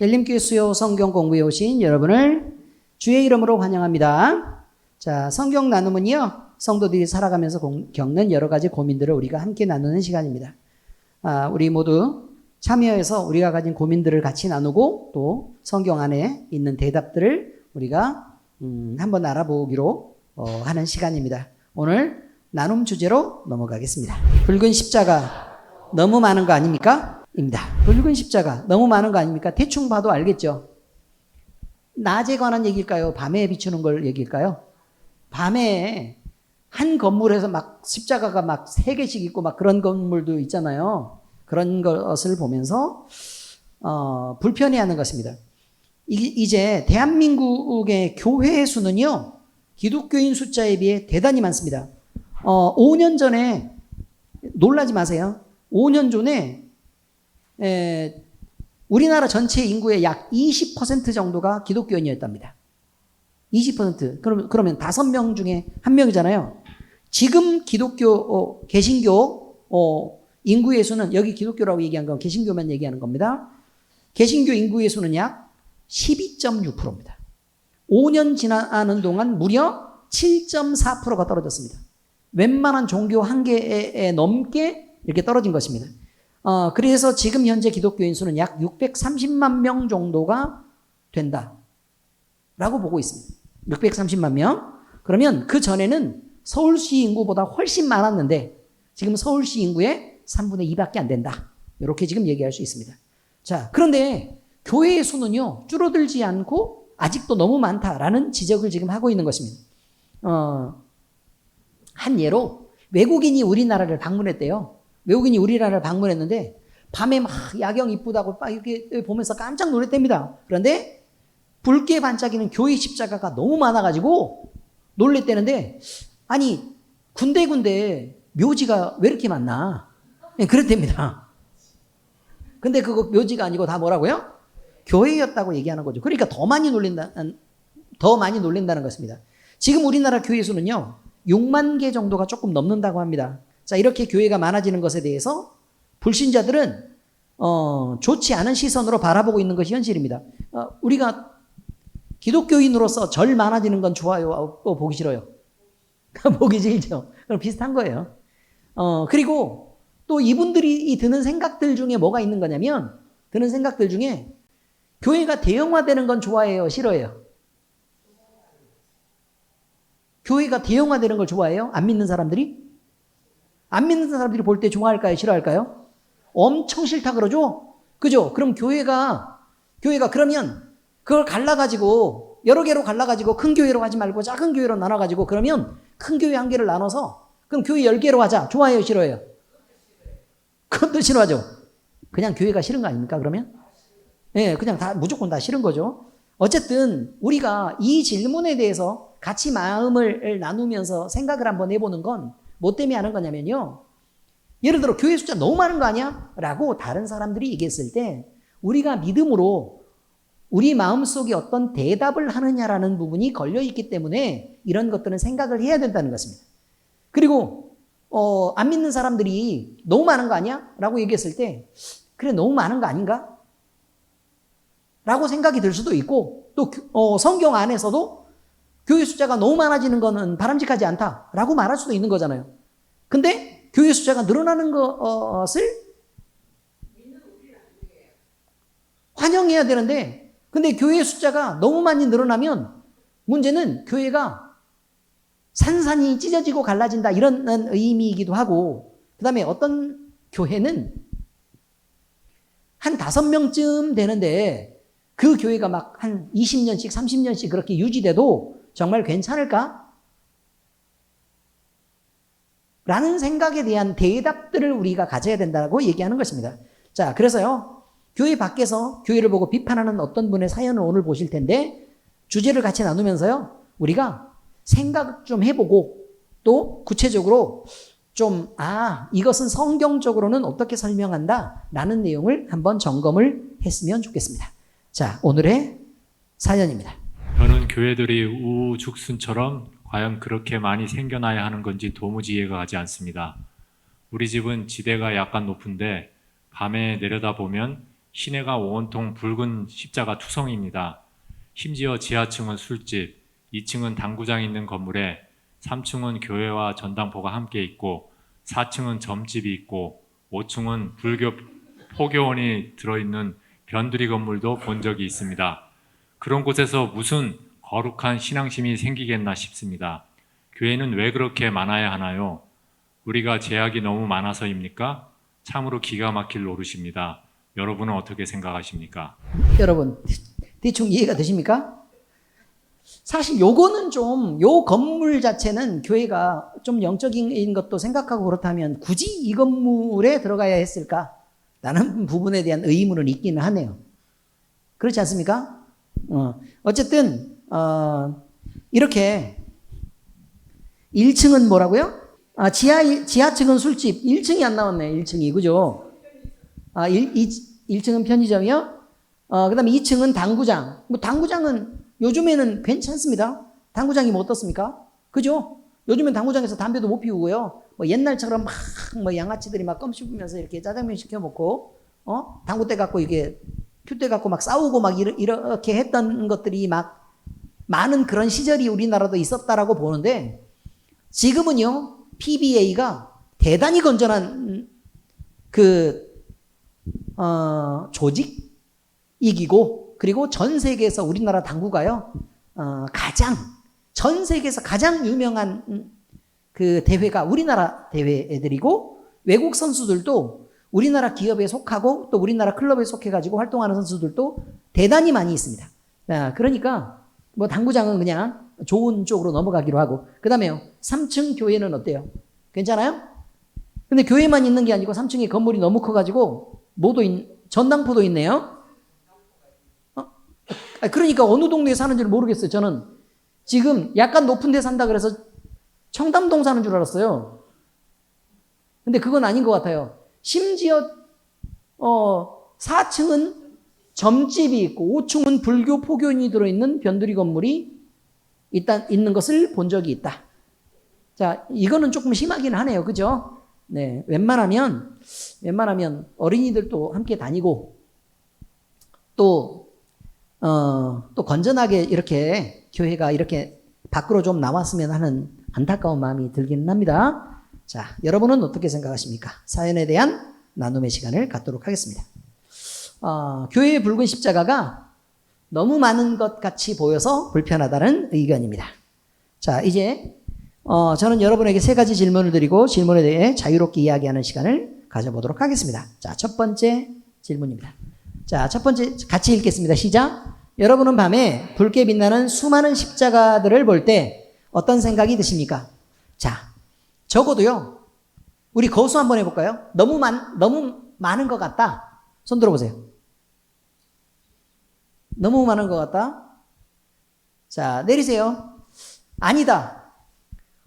열림교회 수요 성경 공부에 오신 여러분을 주의 이름으로 환영합니다. 자, 성경 나눔은요, 성도들이 살아가면서 겪는 여러 가지 고민들을 우리가 함께 나누는 시간입니다. 우리 모두 참여해서 우리가 가진 고민들을 같이 나누고 또 성경 안에 있는 대답들을 우리가 한번 알아보기로 하는 시간입니다. 오늘 나눔 주제로 넘어가겠습니다. 붉은 십자가 너무 많은 거 아닙니까? 입니다. 붉은 십자가 너무 많은 거 아닙니까? 대충 봐도 알겠죠? 낮에 관한 얘기일까요? 밤에 비추는 걸 얘기일까요? 밤에 한 건물에서 막 십자가가 막 3개씩 있고 막 그런 건물도 있잖아요. 그런 것을 보면서 불편해하는 것입니다. 이제 대한민국의 교회 수는요, 기독교인 숫자에 비해 대단히 많습니다. 5년 전에 놀라지 마세요. 5년 전에 우리나라 전체 인구의 약 20% 정도가 기독교인이었답니다. 20%. 그러면 5명 중에 1명이잖아요. 지금 기독교, 개신교 인구의 수는, 여기 기독교라고 얘기한 건 개신교만 얘기하는 겁니다. 개신교 인구의 수는 약 12.6%입니다. 5년 지나는 동안 무려 7.4%가 떨어졌습니다. 웬만한 종교 한 개에 넘게 이렇게 떨어진 것입니다. 그래서 지금 현재 기독교인 수는 약 630만 명 정도가 된다라고 보고 있습니다. 630만 명. 그러면 그 전에는 서울시 인구보다 훨씬 많았는데 지금 서울시 인구의 3분의 2밖에 안 된다. 이렇게 지금 얘기할 수 있습니다. 자, 그런데 교회의 수는요, 줄어들지 않고 아직도 너무 많다라는 지적을 지금 하고 있는 것입니다. 한 예로 외국인이 우리나라를 방문했대요. 외국인이 우리나라를 방문했는데 밤에 막 야경 이쁘다고 막 이렇게 보면서 깜짝 놀랐답니다. 그런데 붉게 반짝이는 교회 십자가가 너무 많아가지고 놀랬다는데, 아니 군데군데 묘지가 왜 이렇게 많나? 네, 그랬답니다. 근데 그거 묘지가 아니고 다 뭐라고요? 교회였다고 얘기하는 거죠. 그러니까 더 많이 놀란다는 것입니다. 지금 우리나라 교회 수는요, 6만 개 정도가 조금 넘는다고 합니다. 자, 이렇게 교회가 많아지는 것에 대해서 불신자들은 좋지 않은 시선으로 바라보고 있는 것이 현실입니다. 우리가 기독교인으로서 절 많아지는 건 좋아요? 보기 싫어요? 보기 싫죠. 그럼 비슷한 거예요. 그리고 또 이분들이 드는 생각들 중에 뭐가 있는 거냐면, 드는 생각들 중에 교회가 대형화되는 건 좋아해요? 싫어해요? 교회가 대형화되는 걸 좋아해요? 안 믿는 사람들이? 안 믿는 사람들이 볼 때 좋아할까요? 싫어할까요? 엄청 싫다 그러죠? 그죠? 그럼 교회가 그러면 그걸 갈라가지고, 여러 개로 갈라가지고 큰 교회로 하지 말고 작은 교회로 나눠가지고, 그러면 큰 교회 한 개를 나눠서 그럼 교회 10개로 하자. 좋아해요? 싫어해요? 그것도 싫어하죠? 그냥 교회가 싫은 거 아닙니까, 그러면? 예, 그냥 무조건 다 싫은 거죠. 어쨌든 우리가 이 질문에 대해서 같이 마음을 나누면서 생각을 한번 해보는 건 뭐 때문에 하는 거냐면요, 예를 들어 교회 숫자 너무 많은 거 아니야? 라고 다른 사람들이 얘기했을 때 우리가 믿음으로 우리 마음속에 어떤 대답을 하느냐라는 부분이 걸려있기 때문에 이런 것들은 생각을 해야 된다는 것입니다. 그리고 안 믿는 사람들이 너무 많은 거 아니야? 라고 얘기했을 때, 그래 너무 많은 거 아닌가? 라고 생각이 들 수도 있고, 또 성경 안에서도 교회 숫자가 너무 많아지는 것은 바람직하지 않다라고 말할 수도 있는 거잖아요. 근데 교회 숫자가 늘어나는 것을 환영해야 되는데, 근데 교회 숫자가 너무 많이 늘어나면 문제는 교회가 산산이 찢어지고 갈라진다, 이런 의미이기도 하고, 그 다음에 어떤 교회는 한 5명쯤 되는데 그 교회가 막 한 20년씩 30년씩 그렇게 유지돼도 정말 괜찮을까? 라는 생각에 대한 대답들을 우리가 가져야 된다고 얘기하는 것입니다. 자, 그래서요, 교회 밖에서 교회를 보고 비판하는 어떤 분의 사연을 오늘 보실 텐데, 주제를 같이 나누면서요, 우리가 생각 좀 해보고 또 구체적으로 좀 이것은 성경적으로는 어떻게 설명한다 라는 내용을 한번 점검을 했으면 좋겠습니다. 자, 오늘의 사연입니다. 저는 교회들이 우후죽순처럼 과연 그렇게 많이 생겨나야 하는 건지 도무지 이해가 가지 않습니다. 우리 집은 지대가 약간 높은데 밤에 내려다보면 시내가 온통 붉은 십자가 투성입니다. 심지어 지하층은 술집, 2층은 당구장이 있는 건물에 3층은 교회와 전당포가 함께 있고 4층은 점집이 있고 5층은 불교 포교원이 들어있는 변두리 건물도 본 적이 있습니다. 그런 곳에서 무슨 거룩한 신앙심이 생기겠나 싶습니다. 교회는 왜 그렇게 많아야 하나요? 우리가 제약이 너무 많아서입니까? 참으로 기가 막힐 노릇입니다. 여러분은 어떻게 생각하십니까? 여러분, 대충 이해가 되십니까? 사실 요거는 좀, 요 건물 자체는 교회가 좀 영적인 것도 생각하고 그렇다면 굳이 이 건물에 들어가야 했을까? 라는 부분에 대한 의문은 있기는 하네요. 그렇지 않습니까? 어쨌든, 이렇게 1층은 뭐라고요? 지하층은 술집, 1층이 안 나왔네, 1층이. 그죠? 1층은 편의점이요? 그 다음에 2층은 당구장. 뭐 당구장은 요즘에는 괜찮습니다. 당구장이 뭐 어떻습니까? 그죠? 요즘엔 당구장에서 담배도 못 피우고요. 뭐 옛날처럼 뭐 양아치들이 막 껌 씹으면서 이렇게 짜장면 시켜 먹고, 당구대 갖고 이게 큐대 갖고 막 싸우고 막 이렇게 했던 것들이 막 많은 그런 시절이 우리나라도 있었다라고 보는데 지금은요, PBA가 대단히 건전한 조직이기고, 그리고 전 세계에서 우리나라 당구가요, 전 세계에서 가장 유명한 그 대회가 우리나라 대회들이고, 외국 선수들도 우리나라 기업에 속하고 또 우리나라 클럽에 속해가지고 활동하는 선수들도 대단히 많이 있습니다. 그러니까 뭐 당구장은 그냥 좋은 쪽으로 넘어가기로 하고, 그 다음에요, 3층 교회는 어때요? 괜찮아요? 근데 교회만 있는 게 아니고 3층에 건물이 너무 커가지고 전당포도 있네요. 그러니까 어느 동네에 사는지를 모르겠어요. 저는 지금 약간 높은 데 산다 그래서 청담동 사는 줄 알았어요. 근데 그건 아닌 것 같아요. 심지어 4층은 점집이 있고 5층은 불교 포교인이 들어있는 변두리 건물이 있는 것을 본 적이 있다. 자, 이거는 조금 심하긴 하네요. 그죠? 네, 웬만하면 어린이들도 함께 다니고 또 건전하게 이렇게 교회가 이렇게 밖으로 좀 나왔으면 하는 안타까운 마음이 들기는 합니다. 자, 여러분은 어떻게 생각하십니까? 사연에 대한 나눔의 시간을 갖도록 하겠습니다. 교회의 붉은 십자가가 너무 많은 것 같이 보여서 불편하다는 의견입니다. 자, 이제 저는 여러분에게 3가지 질문을 드리고 질문에 대해 자유롭게 이야기하는 시간을 가져보도록 하겠습니다. 자, 첫 번째 질문입니다. 자, 첫 번째 같이 읽겠습니다. 시작. 여러분은 밤에 붉게 빛나는 수많은 십자가들을 볼 때 어떤 생각이 드십니까? 자, 적어도요, 우리 거수 한번 해볼까요? 너무 많은 것 같다. 손 들어보세요. 너무 많은 것 같다. 자, 내리세요. 아니다.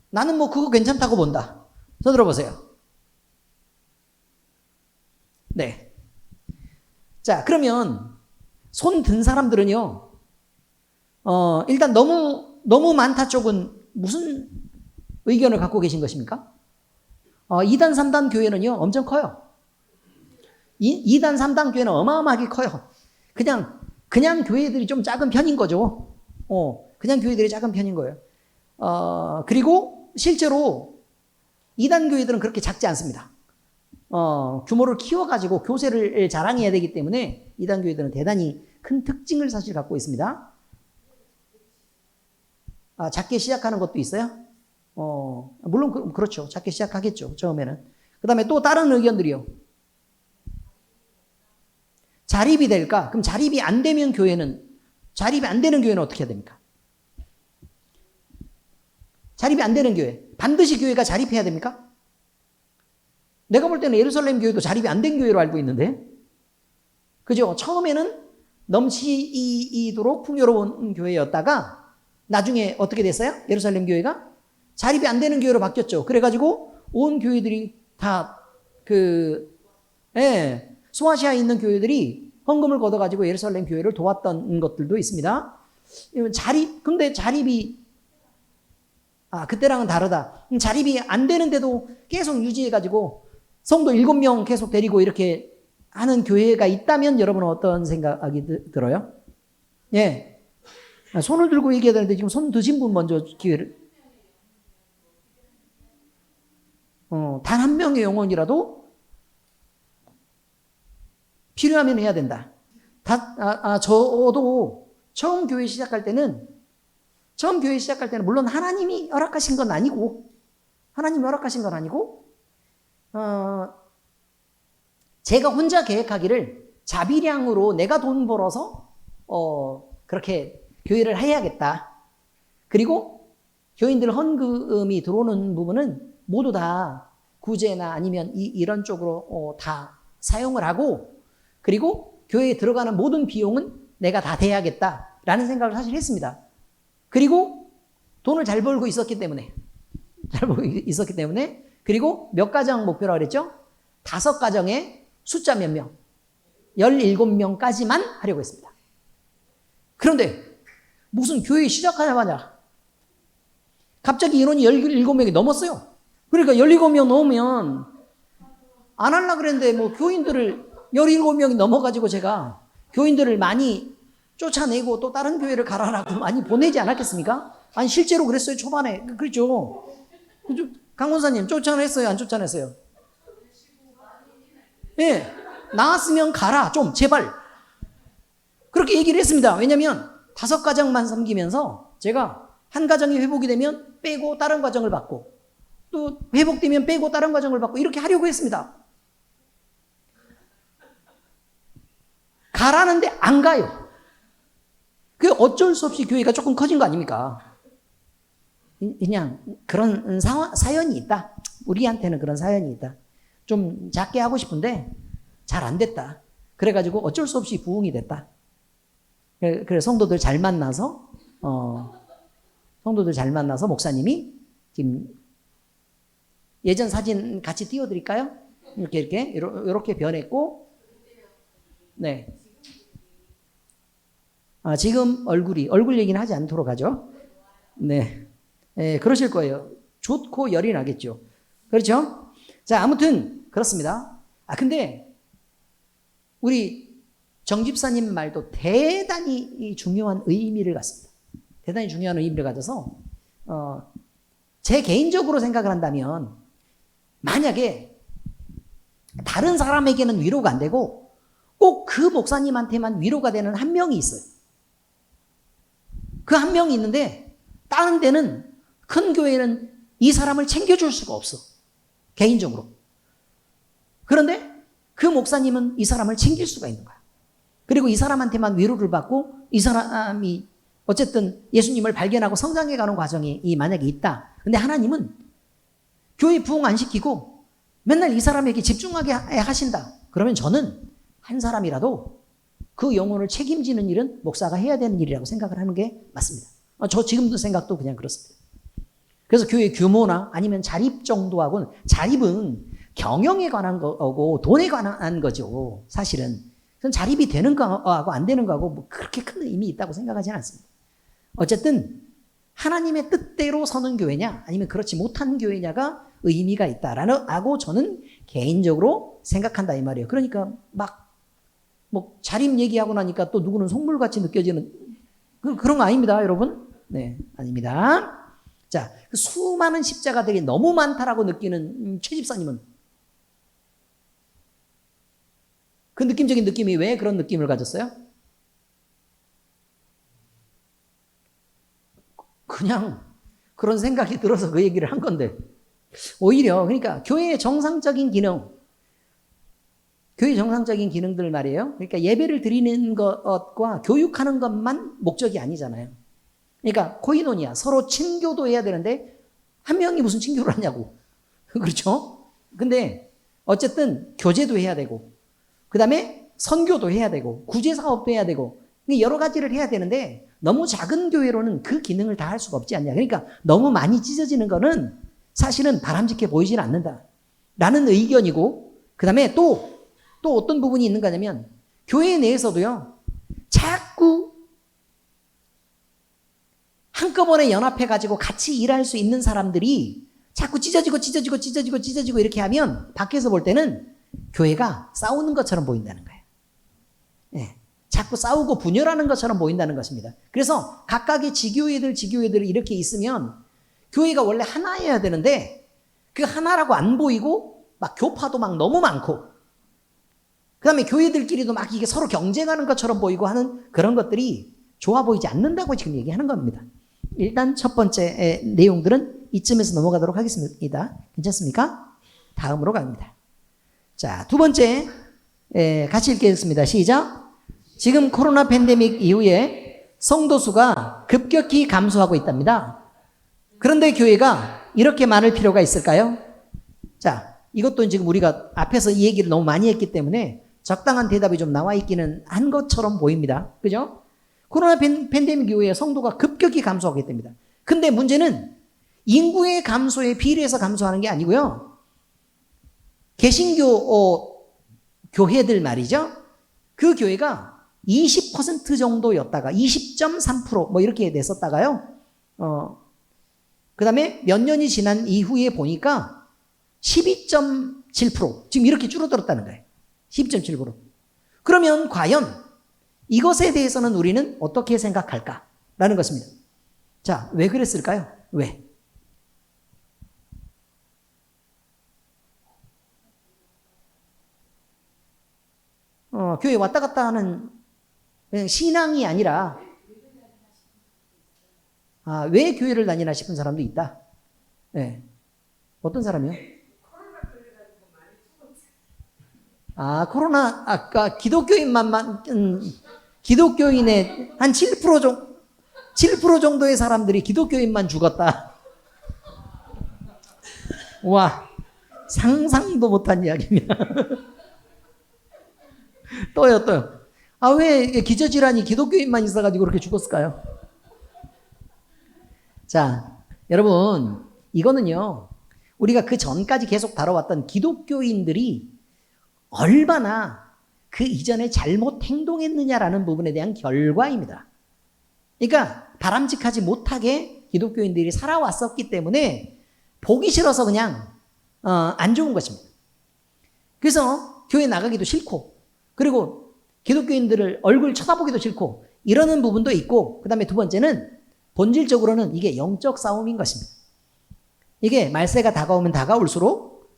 나는 뭐 그거 괜찮다고 본다. 손 들어보세요. 네. 자, 그러면 손 든 사람들은요, 일단 너무 많다 쪽은 무슨 의견을 갖고 계신 것입니까? 2단, 3단 교회는요, 엄청 커요. 2단, 3단 교회는 어마어마하게 커요. 그냥 교회들이 좀 작은 편인 거죠. 그냥 교회들이 작은 편인 거예요. 그리고 실제로 2단 교회들은 그렇게 작지 않습니다. 규모를 키워가지고 교세를 자랑해야 되기 때문에 2단 교회들은 대단히 큰 특징을 사실 갖고 있습니다. 작게 시작하는 것도 있어요? 물론 그렇죠. 작게 시작하겠죠. 처음에는. 그 다음에 또 다른 의견들이요. 자립이 될까? 그럼 자립이 안 되는 교회는 어떻게 해야 됩니까? 자립이 안 되는 교회. 반드시 교회가 자립해야 됩니까? 내가 볼 때는 예루살렘 교회도 자립이 안 된 교회로 알고 있는데. 그죠? 처음에는 넘치도록 풍요로운 교회였다가 나중에 어떻게 됐어요? 예루살렘 교회가 자립이 안 되는 교회로 바뀌었죠. 그래가지고 온 교회들이 다 소아시아에 있는 교회들이 헌금을 걷어가지고 예루살렘 교회를 도왔던 것들도 있습니다. 근데 자립이 그때랑은 다르다. 자립이 안 되는데도 계속 유지해가지고 성도 7명 계속 데리고 이렇게 하는 교회가 있다면 여러분은 어떤 생각이 들어요? 예. 손을 들고 얘기해야 되는데 지금 손 드신 분 먼저 기회를. 단 한 명의 영혼이라도 필요하면 해야 된다. 저도 처음 교회 시작할 때는 물론 하나님이 허락하신 건 아니고, 제가 혼자 계획하기를 자비량으로 내가 돈 벌어서 그렇게 교회를 해야겠다. 그리고 교인들 헌금이 들어오는 부분은 모두 다 구제나 아니면 이런 쪽으로 다 사용을 하고, 그리고 교회에 들어가는 모든 비용은 내가 다 대야겠다라는 생각을 사실 했습니다. 그리고 돈을 잘 벌고 있었기 때문에 그리고 몇 가정 목표라고 그랬죠? 5가정에 숫자 몇 명? 17명까지만 하려고 했습니다. 그런데 무슨 교회 시작하자마자 갑자기 인원이 17명이 넘었어요. 그러니까 17명 넘으면 안 하려고 그랬는데 뭐 교인들을 17명이 넘어가지고 제가 교인들을 많이 쫓아내고 또 다른 교회를 가라라고 많이 보내지 않았겠습니까? 아니 실제로 그랬어요. 초반에. 그렇죠. 강 원사님 쫓아냈어요? 안 쫓아냈어요? 예. 나왔으면 가라. 좀 제발. 그렇게 얘기를 했습니다. 왜냐하면 5가정만 섬기면서 제가 한 가정이 회복이 되면 빼고 다른 가정을 받고 또 회복되면 빼고 다른 가정을 받고 이렇게 하려고 했습니다. 가라는데 안 가요. 그게 어쩔 수 없이 교회가 조금 커진 거 아닙니까? 그냥 그런 사연이 있다. 우리한테는 그런 사연이 있다. 좀 작게 하고 싶은데 잘 안 됐다. 그래가지고 어쩔 수 없이 부흥이 됐다. 그래 성도들 잘 만나서 목사님이 지금 예전 사진 같이 띄워드릴까요? 이렇게 변했고, 네. 지금 얼굴 얘기는 하지 않도록 하죠. 네. 그러실 거예요. 좋고 열이 나겠죠. 그렇죠? 자, 아무튼 그렇습니다. 근데 우리 정 집사님 말도 대단히 중요한 의미를 갖습니다. 대단히 중요한 의미를 가져서 제 개인적으로 생각을 한다면 만약에 다른 사람에게는 위로가 안 되고 꼭 그 목사님한테만 위로가 되는 한 명이 있어요. 그 한 명이 있는데 다른 데는 큰 교회는 이 사람을 챙겨줄 수가 없어. 개인적으로. 그런데 그 목사님은 이 사람을 챙길 수가 있는 거야. 그리고 이 사람한테만 위로를 받고 이 사람이 어쨌든 예수님을 발견하고 성장해가는 과정이 만약에 있다. 근데 하나님은 교회 부흥 안 시키고 맨날 이 사람에게 집중하게 하신다. 그러면 저는 한 사람이라도 그 영혼을 책임지는 일은 목사가 해야 되는 일이라고 생각을 하는 게 맞습니다. 저 지금도 생각도 그냥 그렇습니다. 그래서 교회 규모나 아니면 자립 정도하고는, 자립은 경영에 관한 거고 돈에 관한 거죠. 사실은. 자립이 되는 거하고 안 되는 거하고 뭐 그렇게 큰 의미 있다고 생각하지는 않습니다. 어쨌든 하나님의 뜻대로 서는 교회냐 아니면 그렇지 못한 교회냐가 의미가 있다라고 저는 개인적으로 생각한다 이 말이에요. 그러니까 막 뭐 자립 얘기하고 나니까 또 누구는 속물같이 느껴지는 그런 거 아닙니다, 여러분. 네, 아닙니다. 자, 그 수많은 십자가들이 너무 많다라고 느끼는 최 집사님은 그 느낌적인 느낌이 왜 그런 느낌을 가졌어요? 그냥 그런 생각이 들어서 그 얘기를 한 건데 오히려 그러니까 교회의 정상적인 기능들 말이에요. 그러니까 예배를 드리는 것과 교육하는 것만 목적이 아니잖아요. 그러니까 코이노니아, 서로 친교도 해야 되는데 한 명이 무슨 친교를 하냐고. 그렇죠? 근데 어쨌든 교제도 해야 되고 그 다음에 선교도 해야 되고 구제사업도 해야 되고 여러 가지를 해야 되는데 너무 작은 교회로는 그 기능을 다 할 수가 없지 않냐. 그러니까 너무 많이 찢어지는 거는 사실은 바람직해 보이지는 않는다 라는 의견이고, 그 다음에 또 어떤 부분이 있는가 하면 교회 내에서도요 자꾸 한꺼번에 연합해가지고 같이 일할 수 있는 사람들이 자꾸 찢어지고 이렇게 하면 밖에서 볼 때는 교회가 싸우는 것처럼 보인다는 거예요. 예. 자꾸 싸우고 분열하는 것처럼 보인다는 것입니다. 그래서 각각의 지교회들이 이렇게 있으면 교회가 원래 하나여야 되는데 그 하나라고 안 보이고 막 교파도 막 너무 많고 그 다음에 교회들끼리도 막 이게 서로 경쟁하는 것처럼 보이고 하는 그런 것들이 좋아 보이지 않는다고 지금 얘기하는 겁니다. 일단 첫 번째 내용들은 이쯤에서 넘어가도록 하겠습니다. 괜찮습니까? 다음으로 갑니다. 자, 두 번째 같이 읽겠습니다. 시작. 지금 코로나 팬데믹 이후에 성도 수가 급격히 감소하고 있답니다. 그런데 교회가 이렇게 많을 필요가 있을까요? 자, 이것도 지금 우리가 앞에서 이 얘기를 너무 많이 했기 때문에 적당한 대답이 좀 나와 있기는 한 것처럼 보입니다. 그죠? 코로나 팬데믹 이후에 성도가 급격히 감소하게 됩니다. 근데 문제는 인구의 감소에 비례해서 감소하는 게 아니고요. 개신교 교회들 말이죠. 그 교회가 20% 정도였다가 20.3% 뭐 이렇게 냈었다가요. 그 다음에 몇 년이 지난 이후에 보니까 12.7% 지금 이렇게 줄어들었다는 거예요. 12.7%. 그러면 과연 이것에 대해서는 우리는 어떻게 생각할까라는 것입니다. 자, 왜 그랬을까요? 왜? 교회 왔다 갔다 하는 그냥 신앙이 아니라 왜 교회를 다니나 싶은 사람도 있다. 네. 어떤 사람이요? 코로나 아까 기독교인의 한 7% 정도의 사람들이 기독교인만 죽었다. 와, 상상도 못한 이야기입니다. 또요. 왜 기저질환이 기독교인만 있어가지고 그렇게 죽었을까요? 자, 여러분, 이거는요, 우리가 그 전까지 계속 다뤄왔던 기독교인들이 얼마나 그 이전에 잘못 행동했느냐라는 부분에 대한 결과입니다. 그러니까 바람직하지 못하게 기독교인들이 살아왔었기 때문에 보기 싫어서 그냥 안 좋은 것입니다. 그래서 교회 나가기도 싫고 그리고 기독교인들을 얼굴 쳐다보기도 싫고 이러는 부분도 있고 그 다음에 두 번째는 본질적으로는 이게 영적 싸움인 것입니다. 이게 말세가 다가오면 다가올수록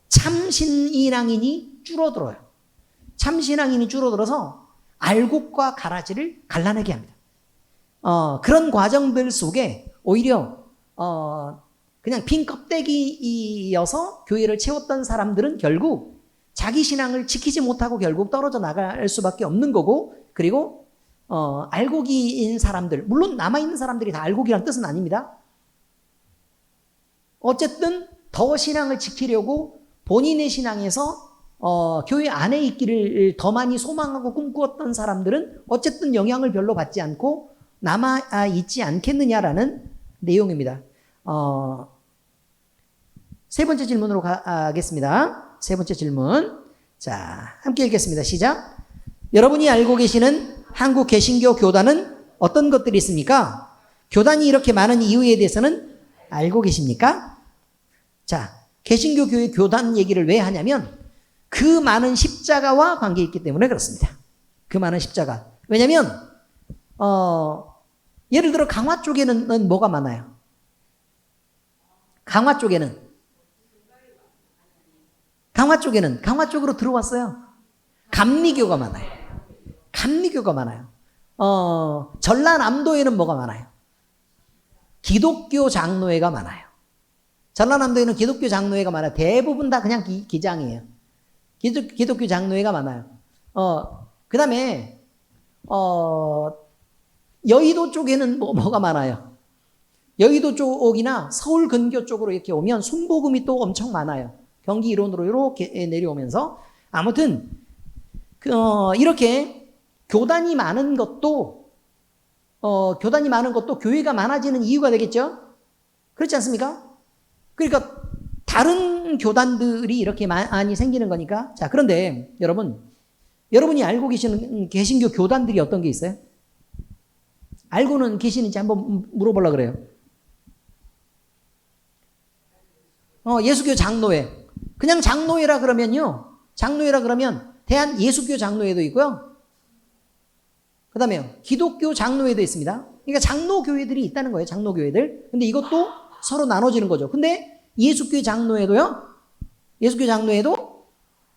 참신앙인이 줄어들어요. 참신앙인이 줄어들어서 알곡과 가라지를 갈라내게 합니다. 그런 과정들 속에 오히려 그냥 빈 껍데기여서 교회를 채웠던 사람들은 결국 자기 신앙을 지키지 못하고 결국 떨어져 나갈 수밖에 없는 거고 그리고 알곡인 사람들 물론 남아있는 사람들이 다 알곡이라는 뜻은 아닙니다. 어쨌든 더 신앙을 지키려고 본인의 신앙에서 교회 안에 있기를 더 많이 소망하고 꿈꾸었던 사람들은 어쨌든 영향을 별로 받지 않고 남아있지 않겠느냐라는 내용입니다. 세 번째 질문으로 가겠습니다. 세 번째 질문. 자, 함께 읽겠습니다. 시작. 여러분이 알고 계시는 한국 개신교 교단은 어떤 것들이 있습니까? 교단이 이렇게 많은 이유에 대해서는 알고 계십니까? 자, 개신교 교회 교단 얘기를 왜 하냐면 그 많은 십자가와 관계 있기 때문에 그렇습니다. 그 많은 십자가. 왜냐면 예를 들어 강화 쪽에는 뭐가 많아요? 강화 쪽으로 들어왔어요. 감리교가 많아요. 전라남도에는 뭐가 많아요? 기독교 장로회가 많아요. 전라남도에는 기독교 장로회가 많아요. 대부분 다 그냥 기장이에요. 기독교 장로회가 많아요. 그 다음에 여의도 쪽에는 뭐가 많아요? 여의도 쪽이나 서울 근교 쪽으로 이렇게 오면 순복음이 또 엄청 많아요. 경기 일원으로 이렇게 내려오면서 아무튼 이렇게 교단이 많은 것도 교회가 많아지는 이유가 되겠죠? 그렇지 않습니까? 그러니까 다른 교단들이 이렇게 많이 생기는 거니까. 자, 그런데 여러분이 알고 계시는 개신교 교단들이 어떤 게 있어요? 알고는 계시는지 한번 물어보려고 그래요. 예수교 장로회. 그냥 장로회라 그러면요. 장로회라 그러면 대한예수교 장로회도 있고요. 그 다음에 기독교 장로회도 있습니다. 그러니까 장로교회들이 있다는 거예요. 장로교회들. 근데 이것도 서로 나눠지는 거죠. 근데 예수교 장로회도요. 예수교 장로회도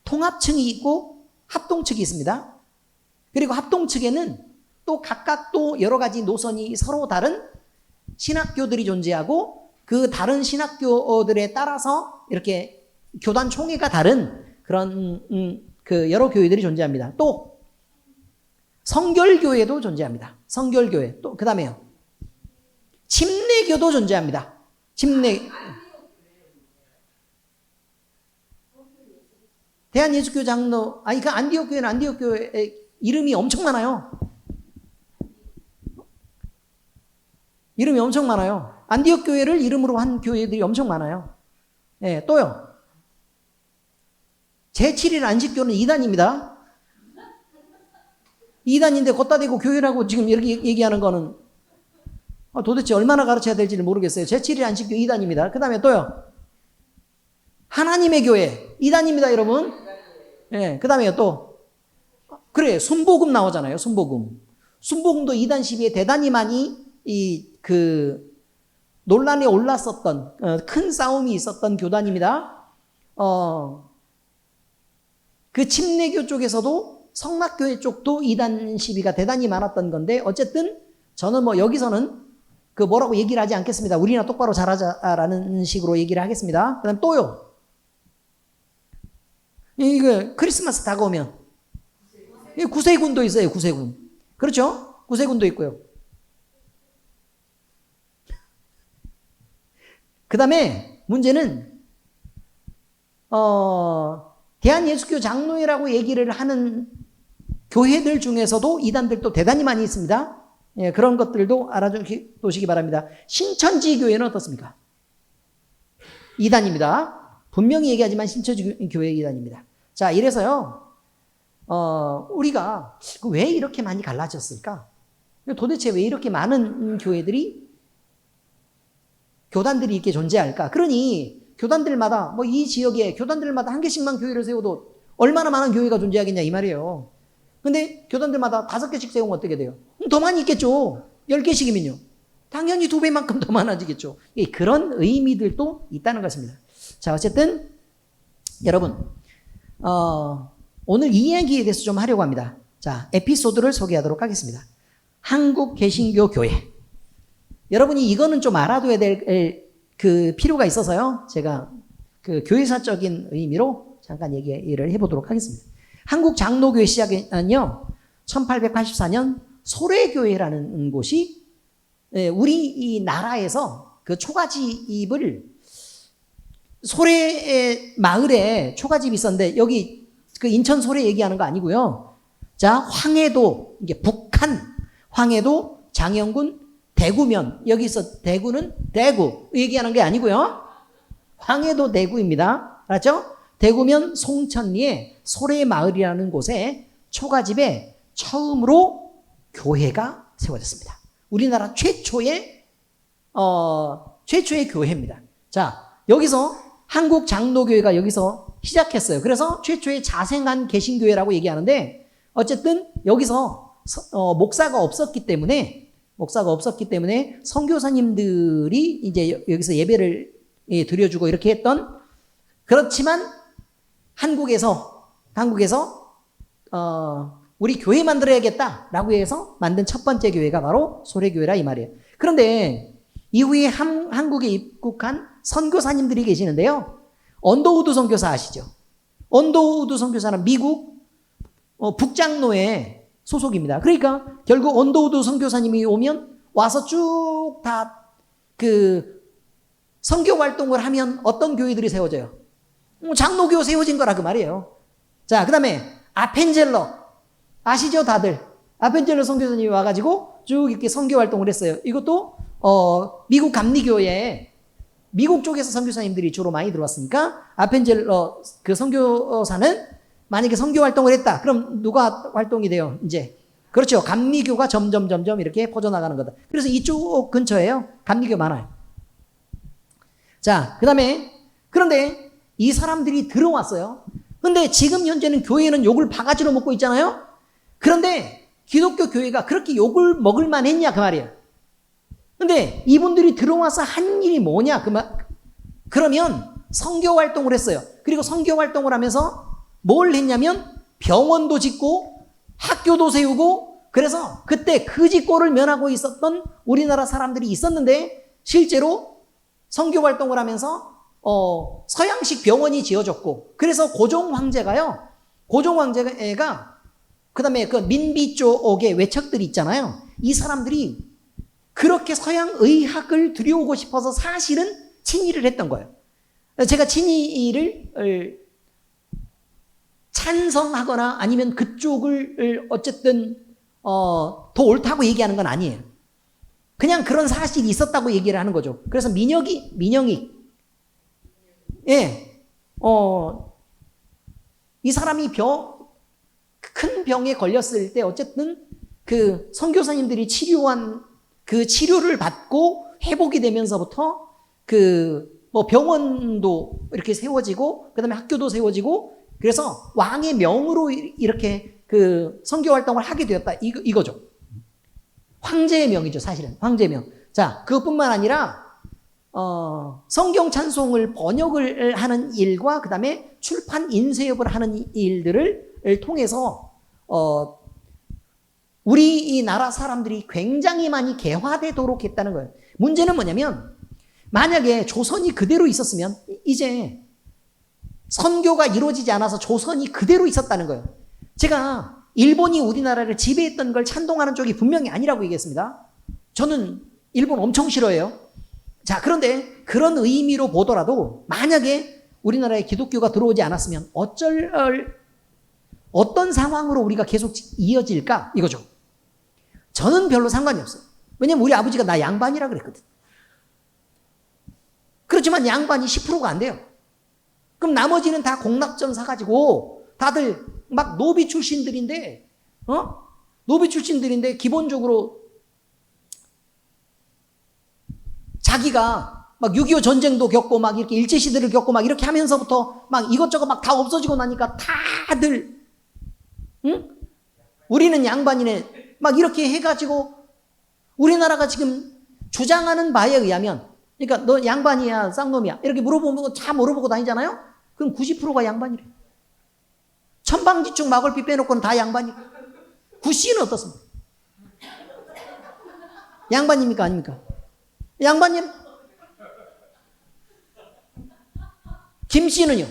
통합층이 있고 합동측이 있습니다. 그리고 합동측에는 또 각각 또 여러 가지 노선이 서로 다른 신학교들이 존재하고 그 다른 신학교들에 따라서 이렇게 교단 총회가 다른 그런 그 여러 교회들이 존재합니다. 또 성결교회도 존재합니다. 성결교회. 또 그 다음에요. 침례교도 존재합니다. 대한예수교 장로, 그 안디옥 교회는 안디옥 교회 이름이 엄청 많아요. 이름이 엄청 많아요. 안디옥 교회를 이름으로 한 교회들이 엄청 많아요. 예, 또요. 제7일 안식교는 2단입니다. 2단인데 걷다 대고 교회라고 지금 이렇게 얘기하는 거는 도대체 얼마나 가르쳐야 될지를 모르겠어요. 제7일 안식교 2단입니다. 그 다음에 또요. 하나님의 교회 2단입니다, 여러분. 예, 그 다음에 또 그래, 순복음 나오잖아요. 순복음도 2단 시비에 대단히 많이 논란에 올랐었던 큰 싸움이 있었던 교단입니다. 그 침례교 쪽에서도 성막교회 쪽도 2단 시비가 대단히 많았던 건데 어쨌든 저는 뭐 여기서는 그 뭐라고 얘기를 하지 않겠습니다. 우리나 똑바로 잘하자라는 식으로 얘기를 하겠습니다. 그 다음 또요. 이거 크리스마스 다가오면 구세군도 있어요. 구세군. 그렇죠? 구세군도 있고요. 그 다음에 문제는 대한예수교 장로회라고 얘기를 하는 교회들 중에서도 이단들도 대단히 많이 있습니다. 예, 그런 것들도 알아두시기 바랍니다. 신천지 교회는 어떻습니까? 이단입니다. 분명히 얘기하지만 신천지 교회 이단입니다. 자, 이래서요, 우리가 왜 이렇게 많이 갈라졌을까? 도대체 왜 이렇게 많은 교단들이 이렇게 존재할까? 그러니 교단들마다 뭐 이 지역에 교단들마다 한 개씩만 교회를 세워도 얼마나 많은 교회가 존재하겠냐 이 말이에요. 근데 교단들마다 5개씩 세우면 어떻게 돼요? 더 많이 있겠죠. 10개씩이면요. 당연히 2배만큼 더 많아지겠죠. 그런 의미들도 있다는 것입니다. 자, 어쨌든 여러분 오늘 이 이야기에 대해서 좀 하려고 합니다. 자, 에피소드를 소개하도록 하겠습니다. 한국 개신교 교회. 여러분이 이거는 좀 알아둬야 될 그 필요가 있어서요. 제가 그 교회사적인 의미로 잠깐 얘기를 해보도록 하겠습니다. 한국 장로교회 시작은요, 1884년 소래교회라는 곳이 우리 이 나라에서 그 초가집을 소래 마을에 초가집이 있었는데 여기 그 인천 소래 얘기하는 거 아니고요. 자, 황해도 이게 북한 황해도 장영군 대구면 여기서 대구는 대구 얘기하는 게 아니고요. 황해도 대구입니다. 알았죠? 대구면 송천리에 소래마을이라는 곳에 초가집에 처음으로 교회가 세워졌습니다. 우리나라 최초의 교회입니다. 자, 여기서 한국 장로교회가 여기서 시작했어요. 그래서 최초의 자생한 개신교회라고 얘기하는데 어쨌든 여기서 목사가 없었기 때문에 선교사님들이 이제 여기서 예배를 드려주고 이렇게 했던, 그렇지만 한국에서 우리 교회 만들어야겠다라고 해서 만든 첫 번째 교회가 바로 소래교회라 이 말이에요. 그런데 이후에 한국에 입국한 선교사님들이 계시는데요. 언더우드 선교사 아시죠? 언더우드 선교사는 미국 북장로의 소속입니다. 그러니까 결국 언더우드 선교사님이 오면 와서 쭉 다 그 선교 활동을 하면 어떤 교회들이 세워져요? 장로교 세워진 거라 그 말이에요. 자, 그 다음에 아펜젤러 아시죠 다들? 아펜젤러 선교사님이 와가지고 쭉 이렇게 선교 활동을 했어요. 이것도 미국 감리교회에 미국 쪽에서 선교사님들이 주로 많이 들어왔으니까 아펜젤러 그 선교사는 만약에 선교 활동을 했다. 그럼 누가 활동이 돼요? 이제 그렇죠. 감리교가 점점 이렇게 퍼져나가는 거다. 그래서 이쪽 근처에요. 감리교 많아요. 자, 그 다음에 그런데 이 사람들이 들어왔어요. 근데 지금 현재는 교회는 욕을 바가지로 먹고 있잖아요. 그런데 기독교 교회가 그렇게 욕을 먹을 만했냐 그 말이에요. 근데 이분들이 들어와서 한 일이 뭐냐 그러면 선교 활동을 했어요. 그리고 선교 활동을 하면서 뭘 했냐면 병원도 짓고 학교도 세우고, 그래서 그때 그지꼴을 면하고 있었던 우리나라 사람들이 있었는데 실제로 선교 활동을 하면서 서양식 병원이 지어졌고, 그래서 고종 황제가 그다음에 그 민비 쪽의 외척들이 있잖아요. 이 사람들이 그렇게 서양 의학을 들여오고 싶어서 사실은 친일을 했던 거예요. 제가 친일을 찬성하거나 아니면 그쪽을 어쨌든 더 옳다고 얘기하는 건 아니에요. 그냥 그런 사실이 있었다고 얘기를 하는 거죠. 그래서 민영익, 예, 이 사람이 큰 병에 걸렸을 때 어쨌든 그 선교사님들이 치료한 그 치료를 받고 회복이 되면서부터 뭐 병원도 이렇게 세워지고, 그 다음에 학교도 세워지고, 그래서 왕의 명으로 이렇게 그 선교 활동을 하게 되었다. 이거죠. 황제의 명이죠, 사실은. 황제의 명. 자, 그것뿐만 아니라, 성경 찬송을 번역을 하는 일과, 그 다음에 출판 인쇄업을 하는 일들을 통해서, 우리 이 나라 사람들이 굉장히 많이 개화되도록 했다는 거예요. 문제는 뭐냐면, 만약에 조선이 그대로 있었으면, 이제 선교가 이루어지지 않아서 조선이 그대로 있었다는 거예요. 제가 일본이 우리나라를 지배했던 걸 찬동하는 쪽이 분명히 아니라고 얘기했습니다. 저는 일본 엄청 싫어해요. 자, 그런데 그런 의미로 보더라도 만약에 우리나라에 기독교가 들어오지 않았으면 어떤 상황으로 우리가 계속 이어질까? 이거죠. 저는 별로 상관이 없어요. 왜냐면 우리 아버지가 나 양반이라 그랬거든. 그렇지만 양반이 10%가 안 돼요. 그럼 나머지는 다 공납점 사가지고 다들 막 노비 출신들인데, 노비 출신들인데 기본적으로 자기가 막 6.25 전쟁도 겪고 막 이렇게 일제시대를 겪고 막 이렇게 하면서부터 막 이것저것 막 다 없어지고 나니까 다들, 응? 우리는 양반이네. 막 이렇게 해가지고 우리나라가 지금 주장하는 바에 의하면, 그러니까 너 양반이야, 쌍놈이야, 이렇게 물어보면 다 물어보고 다니잖아요? 그럼 90%가 양반이래. 천방지축 마골피 빼놓고는 다 양반이고. 구씨는 어떻습니까? 양반입니까? 아닙니까? 양반님? 김씨는요?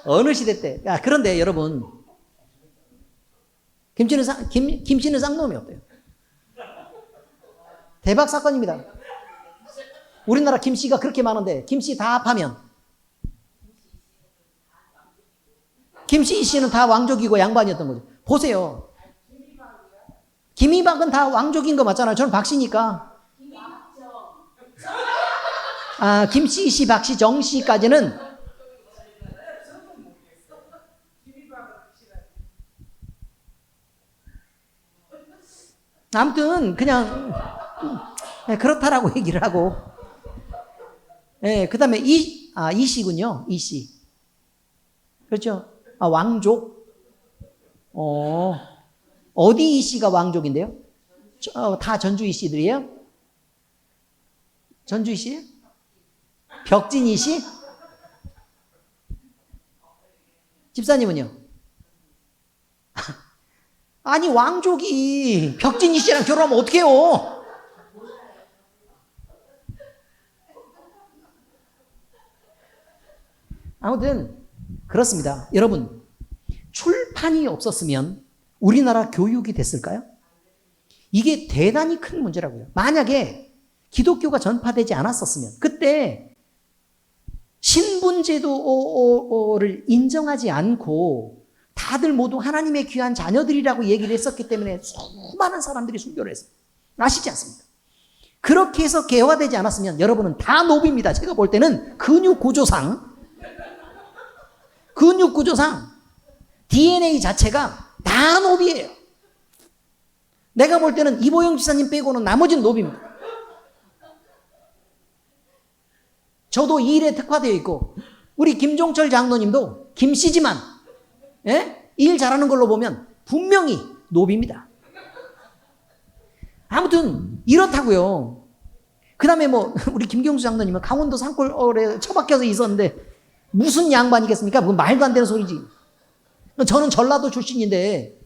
어느 시대 때? 야, 그런데 여러분, 김씨는 쌍놈이 없대요. 대박 사건입니다. 우리나라 김씨가 그렇게 많은데 김씨 다 합하면 김씨 씨는 다 왕족이고 양반이었던 거죠. 보세요. 김이박은 다 왕족인 거 맞잖아요. 저는 박씨니까. 아, 김씨 씨, 박씨, 정씨까지는 아무튼 그냥 그렇다라고 얘기를 하고, 그 다음에 이씨군요. 이씨. 그렇죠? 아, 왕족. 어디 이씨가 왕족인데요? 다 전주 이씨들이에요? 전주 이씨예요? 벽진 이씨? 집사님은요? 아니, 왕족이 벽진 이씨랑 결혼하면 어떡해요? 아무튼 그렇습니다. 여러분, 출판이 없었으면 우리나라 교육이 됐을까요? 이게 대단히 큰 문제라고요. 만약에 기독교가 전파되지 않았었으면, 그때 신분제도를 인정하지 않고 다들 모두 하나님의 귀한 자녀들이라고 얘기를 했었기 때문에 수많은 사람들이 순교를 했어요. 아시지 않습니까? 그렇게 해서 개화되지 않았으면 여러분은 다 노비입니다. 제가 볼 때는 근육 구조상 DNA 자체가 다 노비예요. 내가 볼 때는 이보영 지사님 빼고는 나머지는 노비입니다. 저도 이 일에 특화되어 있고 우리 김종철 장로님도 김씨지만 예? 일 잘하는 걸로 보면 분명히 노비입니다. 아무튼 이렇다고요. 그 다음에 뭐 우리 김경수 장로님은 강원도 산골에 처박혀서 있었는데 무슨 양반이겠습니까? 그건 말도 안 되는 소리지. 저는 전라도 출신인데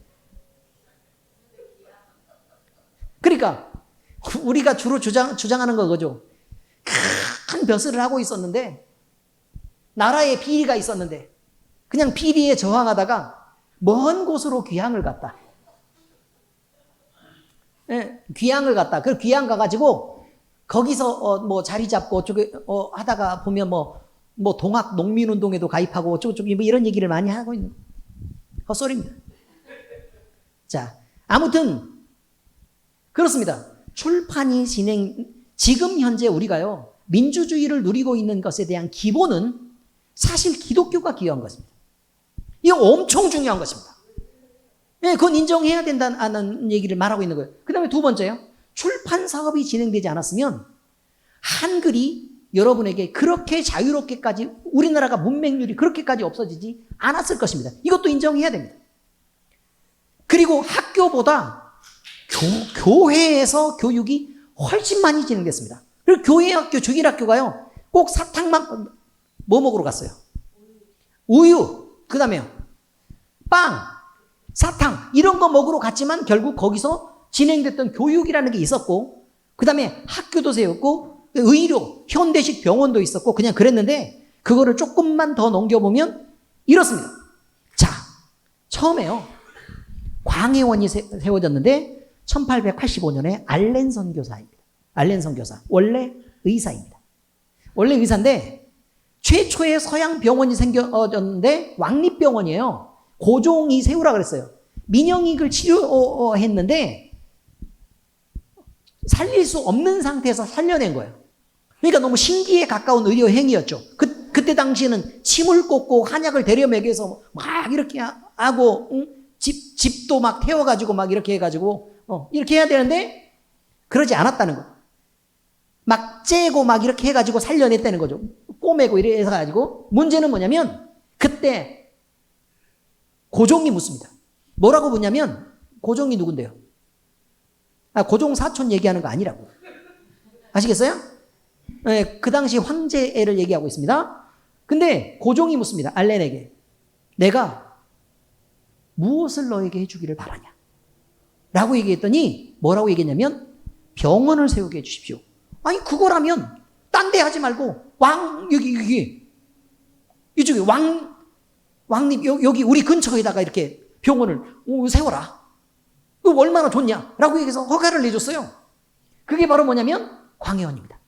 그러니까 우리가 주로 주장하는 거 그죠? 큰 벼슬을 하고 있었는데 나라에 비리가 있었는데 그냥 비리에 저항하다가 먼 곳으로 귀향을 갔다. 예, 귀향을 갔다. 그 귀향 가가지고 거기서 뭐 자리 잡고 어쩌고 하다가 보면 뭐 동학 농민운동에도 가입하고 어쩌고 뭐 이런 얘기를 많이 하고 있는 헛소리입니다. 자, 아무튼 그렇습니다. 출판이 지금 현재 우리가요 민주주의를 누리고 있는 것에 대한 기본은 사실 기독교가 기여한 것입니다. 이거 엄청 중요한 것입니다. 네, 그건 인정해야 된다는 얘기를 말하고 있는 거예요. 그 다음에 두 번째요. 출판 사업이 진행되지 않았으면 한글이 여러분에게 그렇게 자유롭게까지 우리나라가 문맹률이 그렇게까지 없어지지 않았을 것입니다. 이것도 인정해야 됩니다. 그리고 학교보다 교회에서 교육이 훨씬 많이 진행됐습니다. 그리고 교회 학교, 주일학교가요 꼭 사탕만 뭐 먹으러 갔어요? 우유, 그 다음에요 빵, 사탕 이런 거 먹으러 갔지만 결국 거기서 진행됐던 교육이라는 게 있었고 그 다음에 학교도 세웠고 의료, 현대식 병원도 있었고 그냥 그랬는데 그거를 조금만 더 넘겨보면 이렇습니다. 자, 처음에요 광해원이 세워졌는데 1885년에 알렌 선교사입니다. 알렌 선교사 원래 의사입니다. 원래 의사인데 최초의 서양 병원이 생겨졌는데 왕립병원이에요. 고종이 세우라 그랬어요. 민영익을 치료했는데 살릴 수 없는 상태에서 살려낸 거예요. 그러니까 너무 신기에 가까운 의료 행위였죠. 그때 당시에는 침을 꽂고 한약을 데려 먹여서 막 이렇게 하고 집도 막 태워가지고 막 이렇게 해가지고 이렇게 해야 되는데 그러지 않았다는 거예요. 막 째고 막 이렇게 해가지고 살려냈다는 거죠. 꼬매고 이래 해가지고 문제는 뭐냐면 그때 고종이 묻습니다. 뭐라고 묻냐면 고종이 누군데요? 고종 사촌 얘기하는 거 아니라고. 아시겠어요? 네, 그 당시 황제를 얘기하고 있습니다. 근데 고종이 묻습니다. 알렌에게. 내가 무엇을 너에게 해주기를 바라냐? 라고 얘기했더니 뭐라고 얘기했냐면 병원을 세우게 해주십시오. 아니 그거라면 딴 데 하지 말고 여기 이쪽에 왕립 여기 우리 근처에다가 이렇게 병원을 세워라. 그거 얼마나 좋냐? 라고 얘기해서 허가를 내줬어요. 그게 바로 뭐냐면 광해원입니다.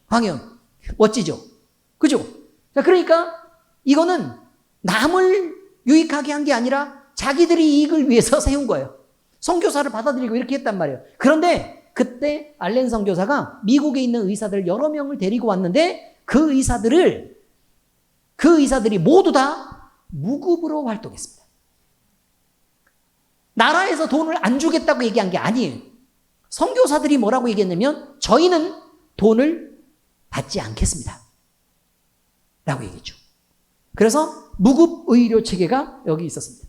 광해원. 멋지죠? 그죠? 자, 그러니까 이거는 남을 유익하게 한 게 아니라 자기들이 이익을 위해서 세운 거예요. 선교사를 받아들이고 이렇게 했단 말이에요. 그런데 그때 알렌 선교사가 미국에 있는 의사들 여러 명을 데리고 왔는데 그 의사들이 모두 다 무급으로 활동했습니다. 나라에서 돈을 안 주겠다고 얘기한 게 아니에요. 선교사들이 뭐라고 얘기했냐면 저희는 돈을 받지 않겠습니다. 라고 얘기했죠. 그래서 무급 의료 체계가 여기 있었습니다.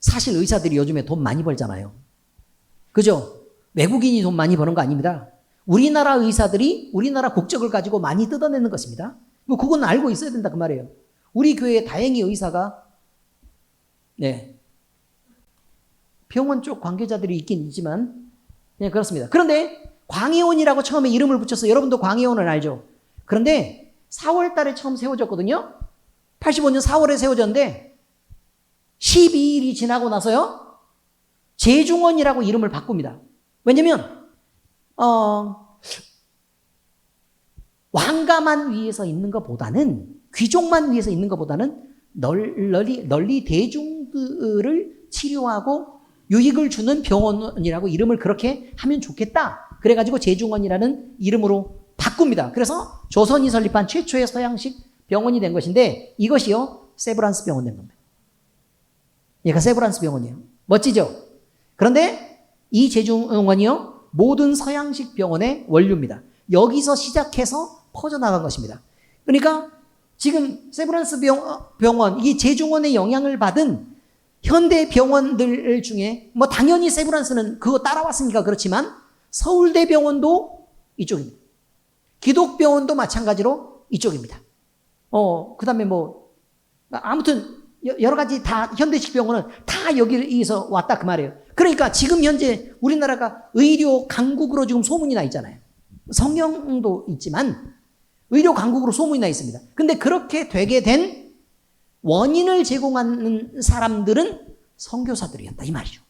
사실 의사들이 요즘에 돈 많이 벌잖아요. 그죠? 외국인이 돈 많이 버는 거 아닙니다. 우리나라 의사들이 우리나라 국적을 가지고 많이 뜯어내는 것입니다. 그건 알고 있어야 된다 그 말이에요. 우리 교회에 다행히 의사가 병원 쪽 관계자들이 있긴 있지만 그렇습니다. 그런데 광해원이라고 처음에 이름을 붙여서 여러분도 광해원을 알죠? 그런데 4월 달에 처음 세워졌거든요. 85년 4월에 세워졌는데 12일이 지나고 나서요. 재중원이라고 이름을 바꿉니다. 왜냐면 왕가만 위해서 있는 것보다는 귀족만 위해서 있는 것보다는 널리 대중들을 치료하고 유익을 주는 병원이라고 이름을 그렇게 하면 좋겠다. 그래가지고 재중원이라는 이름으로 바꿉니다. 그래서 조선이 설립한 최초의 서양식 병원이 된 것인데 이것이요 세브란스 병원 된 겁니다. 얘가 세브란스 병원이에요. 멋지죠? 그런데 이 재중원이요 모든 서양식 병원의 원류입니다. 여기서 시작해서 퍼져나간 것입니다. 그러니까 지금 세브란스 병원, 이 제중원의 영향을 받은 현대 병원들 중에 뭐 당연히 세브란스는 그거 따라왔으니까 그렇지만 서울대병원도 이쪽입니다. 기독병원도 마찬가지로 이쪽입니다. 그 다음에 뭐 아무튼 여러 가지 다 현대식 병원은 다 여기서 왔다 그 말이에요. 그러니까 지금 현재 우리나라가 의료 강국으로 지금 소문이 나 있잖아요. 성경도 있지만 의료 강국으로 소문이 나 있습니다. 근데 그렇게 되게 된 원인을 제공하는 사람들은 선교사들이었다 이 말이죠.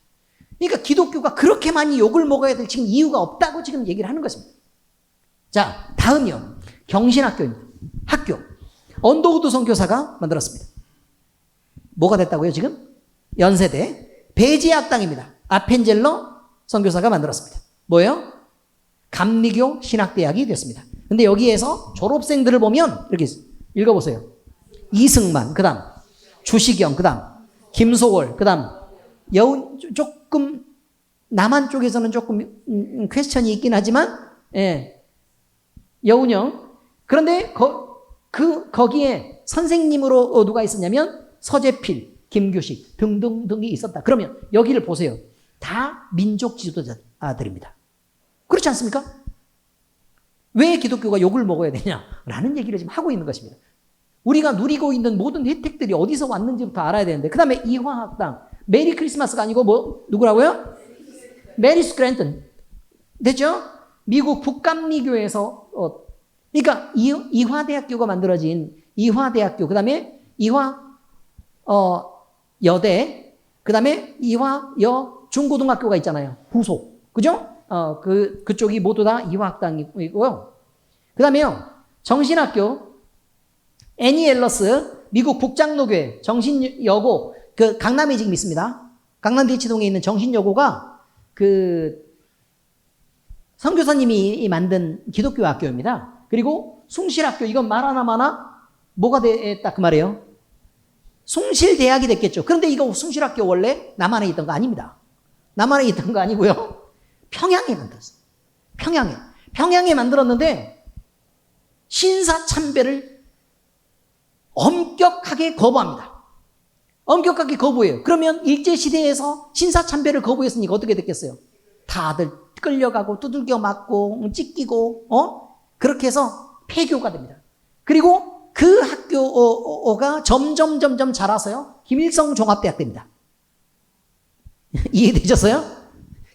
그러니까 기독교가 그렇게 많이 욕을 먹어야 될 지금 이유가 없다고 지금 얘기를 하는 것입니다. 자, 다음이요. 경신학교입니다. 학교. 언더우드 선교사가 만들었습니다. 뭐가 됐다고요 지금? 연세대 배지학당입니다. 아펜젤러 선교사가 만들었습니다. 뭐예요? 감리교 신학대학이 됐습니다. 근데 여기에서 졸업생들을 보면 이렇게 읽어보세요. 이승만, 그 다음 주시경, 그 다음 김소월, 그 다음 조금 남한 쪽에서는 조금 퀘스천이 있긴 하지만 여운형. 그런데 거기에 선생님으로 누가 있었냐면 서재필, 김규식 등등등이 있었다. 그러면 여기를 보세요. 다 민족 지도자들입니다. 그렇지 않습니까? 왜 기독교가 욕을 먹어야 되냐라는 얘기를 지금 하고 있는 것입니다. 우리가 누리고 있는 모든 혜택들이 어디서 왔는지부터 알아야 되는데, 그 다음에 이화학당, 메리 크리스마스가 아니고 누구라고요? 메리 스크랜턴. 됐죠? 미국 북감리교에서 그러니까 이화대학교가 만들어진 이화대학교, 그 다음에 여대, 그 다음에 중고등학교가 있잖아요. 부속. 그죠? 그쪽이 모두 다 이화학당이고요. 그 다음에요, 정신학교, 애니 앨러스, 미국 북장로교회, 정신여고, 강남에 지금 있습니다. 강남 대치동에 있는 정신여고가 선교사님이 만든 기독교 학교입니다. 그리고 숭실학교, 이건 말 하나 마나 뭐가 됐다 그 말이에요? 숭실대학이 됐겠죠. 그런데 이거 숭실학교 원래 남한에 있던 거 아닙니다. 남한에 있던 거 아니고요. 평양에 만들었어요. 평양에 만들었는데 신사참배를 엄격하게 거부합니다. 엄격하게 거부해요. 그러면 일제시대에서 신사참배를 거부했으니까 어떻게 됐겠어요? 다들 끌려가고 두들겨 맞고 찢기고 그렇게 해서 폐교가 됩니다. 그리고 그 학교가 점점 자라서요. 김일성 종합대학 됩니다. 이해되셨어요?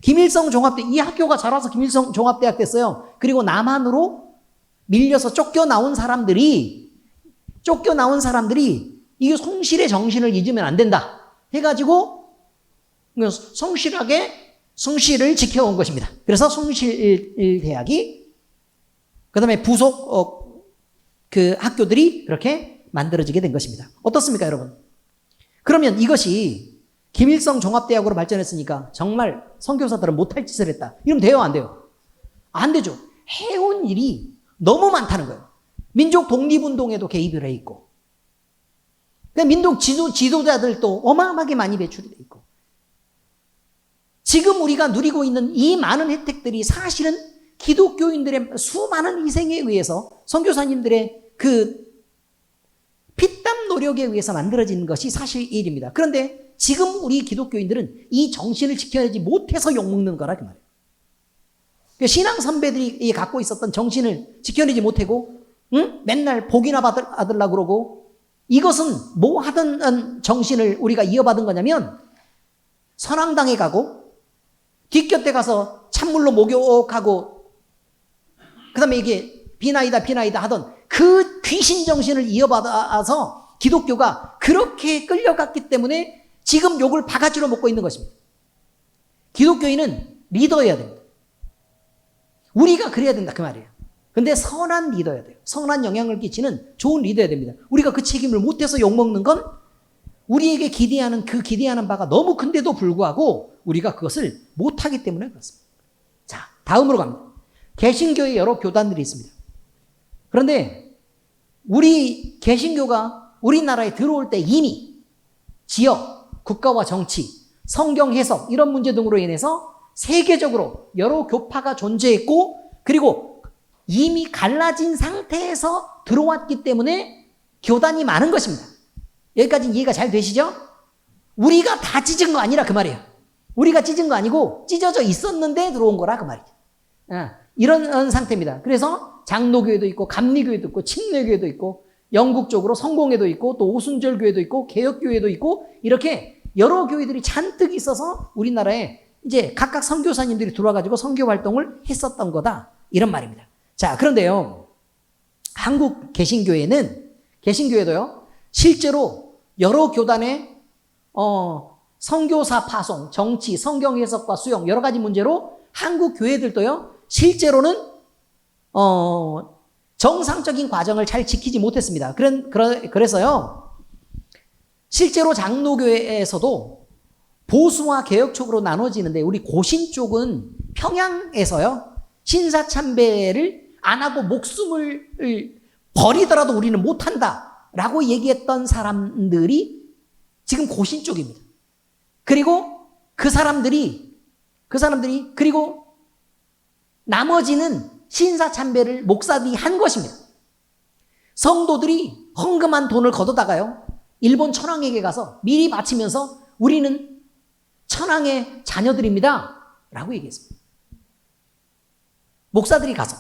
김일성 종합대, 이 학교가 자라서 김일성 종합대학 됐어요. 그리고 남한으로 밀려서 쫓겨나온 사람들이 이게 성실의 정신을 잊으면 안 된다 해가지고 성실하게 성실을 지켜온 것입니다. 그래서 성실대학이, 그 다음에 부속 학교들이 그렇게 만들어지게 된 것입니다. 어떻습니까, 여러분? 그러면 이것이 김일성 종합대학으로 발전했으니까 정말 선교사들은 못할 짓을 했다. 이러면 돼요, 안 돼요? 안 되죠. 해온 일이 너무 많다는 거예요. 민족 독립운동에도 개입을 해 있고, 민족 지도자들도 어마어마하게 많이 배출이 돼 있고, 지금 우리가 누리고 있는 이 많은 혜택들이 사실은 기독교인들의 수많은 희생에 의해서, 선교사님들의 피땀 노력에 의해서 만들어진 것이 사실입니다. 그런데 지금 우리 기독교인들은 이 정신을 지켜내지 못해서 욕먹는 거라 그 말이에요. 신앙 선배들이 갖고 있었던 정신을 지켜내지 못하고, 맨날 복이나 받으려고 그러고, 이것은 뭐 하던 정신을 우리가 이어받은 거냐면, 선앙당에 가고, 뒷곁에 가서 찬물로 목욕하고, 그 다음에 이게 비나이다 하던 그 귀신 정신을 이어받아서 기독교가 그렇게 끌려갔기 때문에 지금 욕을 바가지로 먹고 있는 것입니다. 기독교인은 리더여야 됩니다. 우리가 그래야 된다 그 말이에요. 근데 선한 리더여야 돼요. 선한 영향을 끼치는 좋은 리더여야 됩니다. 우리가 그 책임을 못해서 욕먹는 건 우리에게 기대하는 바가 너무 큰데도 불구하고 우리가 그것을 못하기 때문에 그렇습니다. 자, 다음으로 갑니다. 개신교의 여러 교단들이 있습니다. 그런데 우리 개신교가 우리나라에 들어올 때 이미 지역, 국가와 정치, 성경 해석 이런 문제 등으로 인해서 세계적으로 여러 교파가 존재했고, 그리고 이미 갈라진 상태에서 들어왔기 때문에 교단이 많은 것입니다. 여기까지 이해가 잘 되시죠? 우리가 다 찢은 거 아니라 그 말이에요. 우리가 찢은 거 아니고 찢어져 있었는데 들어온 거라 그 말이죠. 이런 상태입니다. 그래서 장로교회도 있고 감리교회도 있고 침례교회도 있고 영국적으로 성공회도 있고 또 오순절교회도 있고 개혁교회도 있고 이렇게 여러 교회들이 잔뜩 있어서 우리나라에 이제 각각 선교사님들이 들어와가지고 선교 활동을 했었던 거다. 이런 말입니다. 자, 그런데요. 한국 개신교회도요. 실제로 여러 교단의 선교사 파송, 정치, 성경 해석과 수용 여러 가지 문제로 한국 교회들도요. 실제로는 정상적인 과정을 잘 지키지 못했습니다. 그래서요. 실제로 장로교회에서도 보수와 개혁 쪽으로 나눠지는데 우리 고신 쪽은 평양에서요. 신사참배를 안 하고 목숨을 버리더라도 우리는 못한다라고 얘기했던 사람들이 지금 고신 쪽입니다. 그리고 그 사람들이 그리고 나머지는 신사참배를 목사들이 한 것입니다. 성도들이 헌금한 돈을 걷어다가요. 일본 천황에게 가서 미리 바치면서 우리는 천황의 자녀들입니다. 라고 얘기했습니다. 목사들이 가서.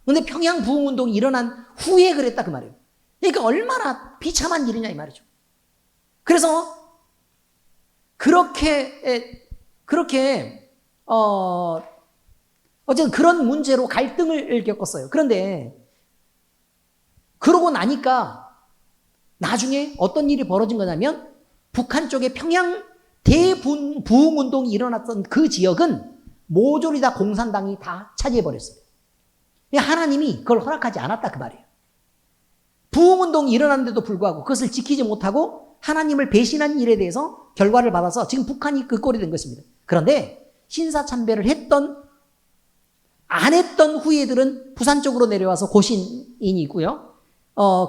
근데 평양 부흥운동이 일어난 후에 그랬다 그 말이에요. 그러니까 얼마나 비참한 일이냐 이 말이죠. 그래서 어쨌든 그런 문제로 갈등을 겪었어요. 그런데 그러고 나니까 나중에 어떤 일이 벌어진 거냐면 북한 쪽에 평양 대부흥운동이 일어났던 그 지역은 모조리 다 공산당이 다 차지해버렸습니다. 하나님이 그걸 허락하지 않았다 그 말이에요. 부흥운동이 일어났는데도 불구하고 그것을 지키지 못하고 하나님을 배신한 일에 대해서 결과를 받아서 지금 북한이 그 꼴이 된 것입니다. 그런데 신사참배를 안 했던 후예들은 부산 쪽으로 내려와서 고신인이 있고요.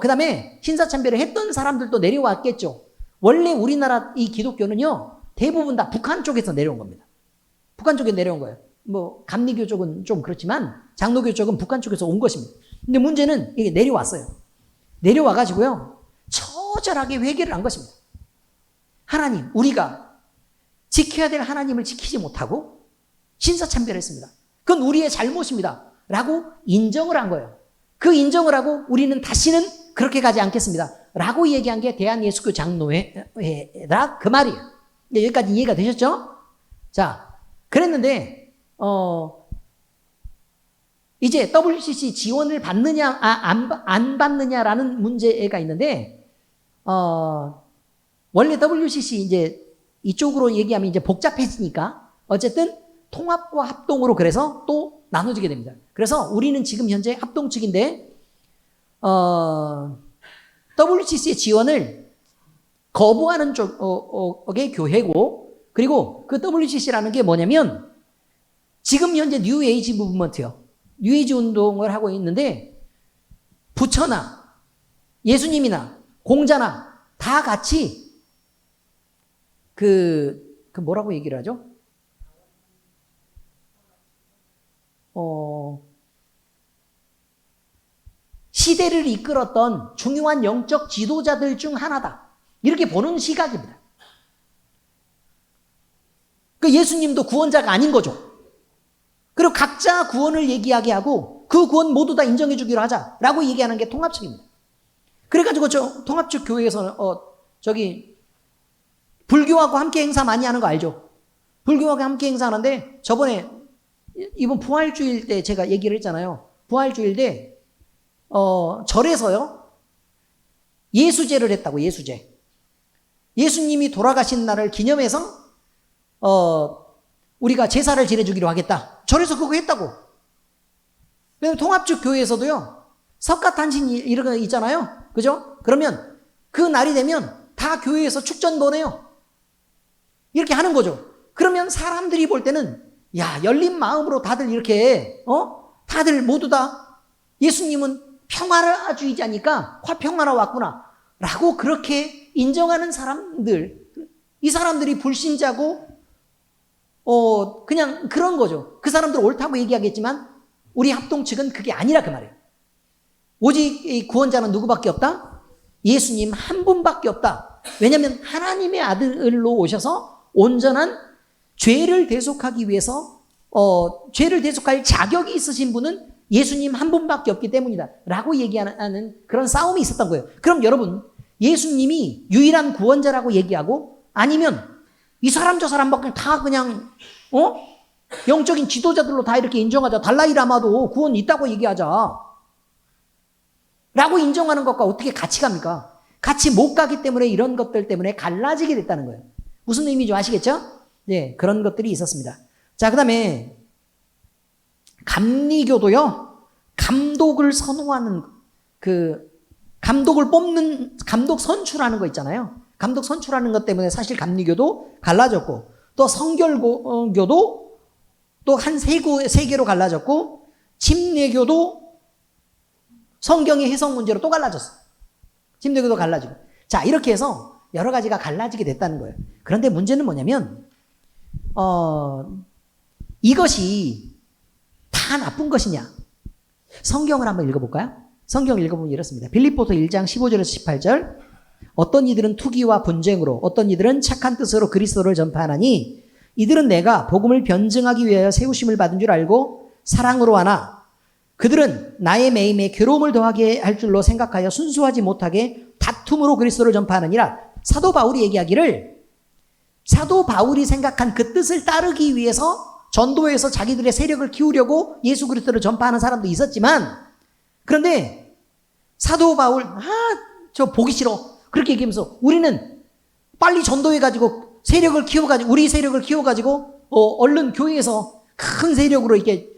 그 다음에 신사참배를 했던 사람들도 내려왔겠죠. 원래 우리나라 이 기독교는요, 대부분 다 북한 쪽에서 내려온 겁니다. 북한 쪽에 내려온 거예요. 뭐, 감리교 쪽은 좀 그렇지만, 장로교 쪽은 북한 쪽에서 온 것입니다. 근데 문제는 이게 내려왔어요. 내려와가지고요, 처절하게 회개를 한 것입니다. 하나님, 우리가 지켜야 될 하나님을 지키지 못하고 신사참배를 했습니다. 그건 우리의 잘못입니다. 라고 인정을 한 거예요. 그 인정을 하고 우리는 다시는 그렇게 가지 않겠습니다. 라고 얘기한 게 대한예수교 장로회라 그 말이에요. 여기까지 이해가 되셨죠? 자, 그랬는데 이제 WCC 지원을 받느냐 안 받느냐라는 문제가 있는데 원래 WCC 이제 이쪽으로 얘기하면 이제 복잡해지니까 어쨌든 통합과 합동으로 그래서 또 나눠지게 됩니다. 그래서 우리는 지금 현재 합동 측인데 WCC의 지원을 거부하는 쪽의 교회고 그리고 그 WCC라는 게 뭐냐면 지금 현재 뉴에이지 무브먼트요. 뉴에이지 운동을 하고 있는데 부처나 예수님이나 공자나 다 같이 그 뭐라고 얘기를 하죠? 시대를 이끌었던 중요한 영적 지도자들 중 하나다. 이렇게 보는 시각입니다. 그 예수님도 구원자가 아닌 거죠. 그리고 각자 구원을 얘기하게 하고 그 구원 모두 다 인정해 주기로 하자라고 얘기하는 게 통합측입니다. 그래가지고 저 통합측 교회에서는 불교하고 함께 행사 많이 하는 거 알죠? 불교하고 함께 행사하는데 저번에 이번 부활주일 때 제가 얘기를 했잖아요. 부활주일 때 절에서요 예수제를 했다고. 예수제. 예수님이 돌아가신 날을 기념해서 우리가 제사를 지내주기로 하겠다. 절에서 그거 했다고. 통합적 교회에서도요 석가탄신 이런 거 있잖아요. 그죠? 그러면 그 날이 되면 다 교회에서 축전 보내요. 이렇게 하는 거죠. 그러면 사람들이 볼 때는 야, 열린 마음으로 다들 이렇게 다들 모두 다 예수님은 평화주의자니까 화평하러 왔구나 라고 그렇게 인정하는 사람들, 이 사람들이 불신자고 그냥 그런 거죠. 그 사람들 옳다고 얘기하겠지만 우리 합동 측은 그게 아니라 그 말이에요. 오직 이 구원자는 누구밖에 없다? 예수님 한 분밖에 없다. 왜냐하면 하나님의 아들로 오셔서 온전한 죄를 대속하기 위해서 죄를 대속할 자격이 있으신 분은 예수님 한 분밖에 없기 때문이다 라고 얘기하는 그런 싸움이 있었던 거예요. 그럼 여러분, 예수님이 유일한 구원자라고 얘기하고, 아니면 이 사람 저 사람 다 그냥 영적인 지도자들로 다 이렇게 인정하자, 달라이라마도 구원 있다고 얘기하자 라고 인정하는 것과 어떻게 같이 갑니까? 같이 못 가기 때문에 이런 것들 때문에 갈라지게 됐다는 거예요. 무슨 의미인지 아시겠죠? 네, 그런 것들이 있었습니다. 자, 그 다음에 감리교도요, 감독을 선호하는 감독을 뽑는, 감독 선출하는 거 있잖아요. 감독 선출하는 것 때문에 사실 감리교도 갈라졌고, 또 성결교도 또 한 세 개로 갈라졌고, 침례교도 성경의 해석 문제로 또 갈라졌어. 침례교도 갈라지고. 자, 이렇게 해서 여러 가지가 갈라지게 됐다는 거예요. 그런데 문제는 뭐냐면, 이것이 다 나쁜 것이냐? 성경을 한번 읽어볼까요? 성경을 읽어보면 이렇습니다. 빌립보서 1장 15절에서 18절. 어떤 이들은 투기와 분쟁으로, 어떤 이들은 착한 뜻으로 그리스도를 전파하나니, 이들은 내가 복음을 변증하기 위하여 세우심을 받은 줄 알고 사랑으로 하나, 그들은 나의 매임에 괴로움을 더하게 할 줄로 생각하여 순수하지 못하게 다툼으로 그리스도를 전파하느니라. 사도 바울이 얘기하기를, 사도 바울이 생각한 그 뜻을 따르기 위해서 전도에서 자기들의 세력을 키우려고 예수 그리스도를 전파하는 사람도 있었지만, 그런데 사도 바울, 저 보기 싫어, 그렇게 얘기하면서 우리는 빨리 전도해가지고 세력을 키워가지고, 우리 세력을 키워가지고 얼른 교회에서 큰 세력으로 이렇게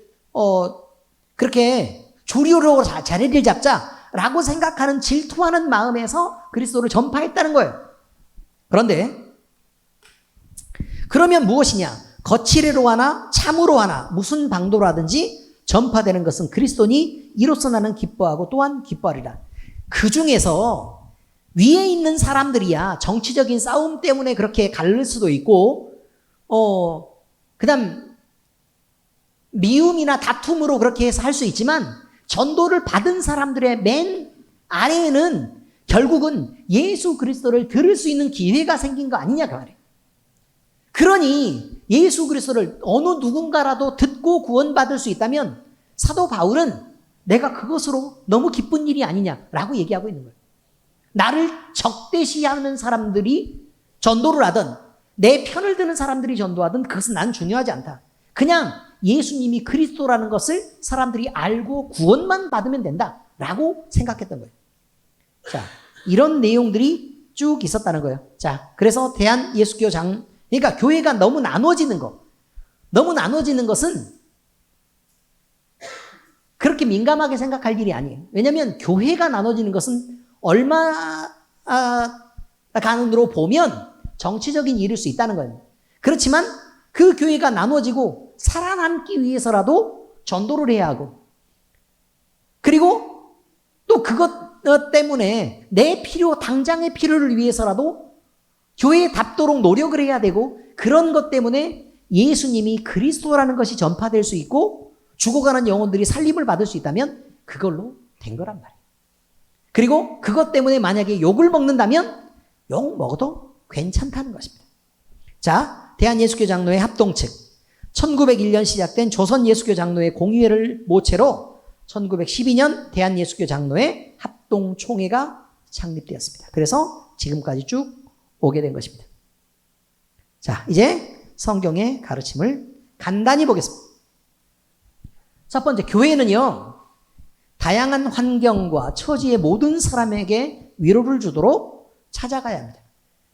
그렇게 주류로 자리를 잡자라고 생각하는 질투하는 마음에서 그리스도를 전파했다는 거예요. 그런데 그러면 무엇이냐? 거칠애로 하나 참으로 하나 무슨 방도로 하든지 전파되는 것은 그리스도니 이로써 나는 기뻐하고 또한 기뻐하리라. 그 중에서 위에 있는 사람들이야 정치적인 싸움 때문에 그렇게 갈릴 수도 있고, 그다음 미움이나 다툼으로 그렇게 해서 할 수 있지만, 전도를 받은 사람들의 맨 아래에는 결국은 예수 그리스도를 들을 수 있는 기회가 생긴 거 아니냐 그 말이에요. 그러니 예수 그리스도를 어느 누군가라도 듣고 구원받을 수 있다면 사도 바울은 내가 그것으로 너무 기쁜 일이 아니냐라고 얘기하고 있는 거예요. 나를 적대시하는 사람들이 전도를 하든 내 편을 드는 사람들이 전도하든 그것은 난 중요하지 않다. 그냥 예수님이 그리스도라는 것을 사람들이 알고 구원만 받으면 된다라고 생각했던 거예요. 자, 이런 내용들이 쭉 있었다는 거예요. 자, 그래서 대한예수교 그러니까 교회가 너무 나눠지는 것은 그렇게 민감하게 생각할 일이 아니에요. 왜냐하면 교회가 나눠지는 것은 얼마 간으로 보면 정치적인 일일 수 있다는 거예요. 그렇지만 그 교회가 나눠지고 살아남기 위해서라도 전도를 해야 하고, 그리고 또 그것 때문에 내 당장의 필요를 위해서라도 교회에 닿도록 노력을 해야 되고, 그런 것 때문에 예수님이 그리스도라는 것이 전파될 수 있고 죽어가는 영혼들이 살림을 받을 수 있다면 그걸로 된 거란 말이에요. 그리고 그것 때문에 만약에 욕을 먹는다면 욕 먹어도 괜찮다는 것입니다. 자, 대한예수교 장로회 합동 측 1901년 시작된 조선예수교 장로회 공의회를 모체로 1912년 대한예수교 장로회 합동총회가 창립되었습니다. 그래서 지금까지 쭉 오게 된 것입니다. 자, 이제 성경의 가르침을 간단히 보겠습니다. 첫 번째, 교회는요, 다양한 환경과 처지의 모든 사람에게 위로를 주도록 찾아가야 합니다.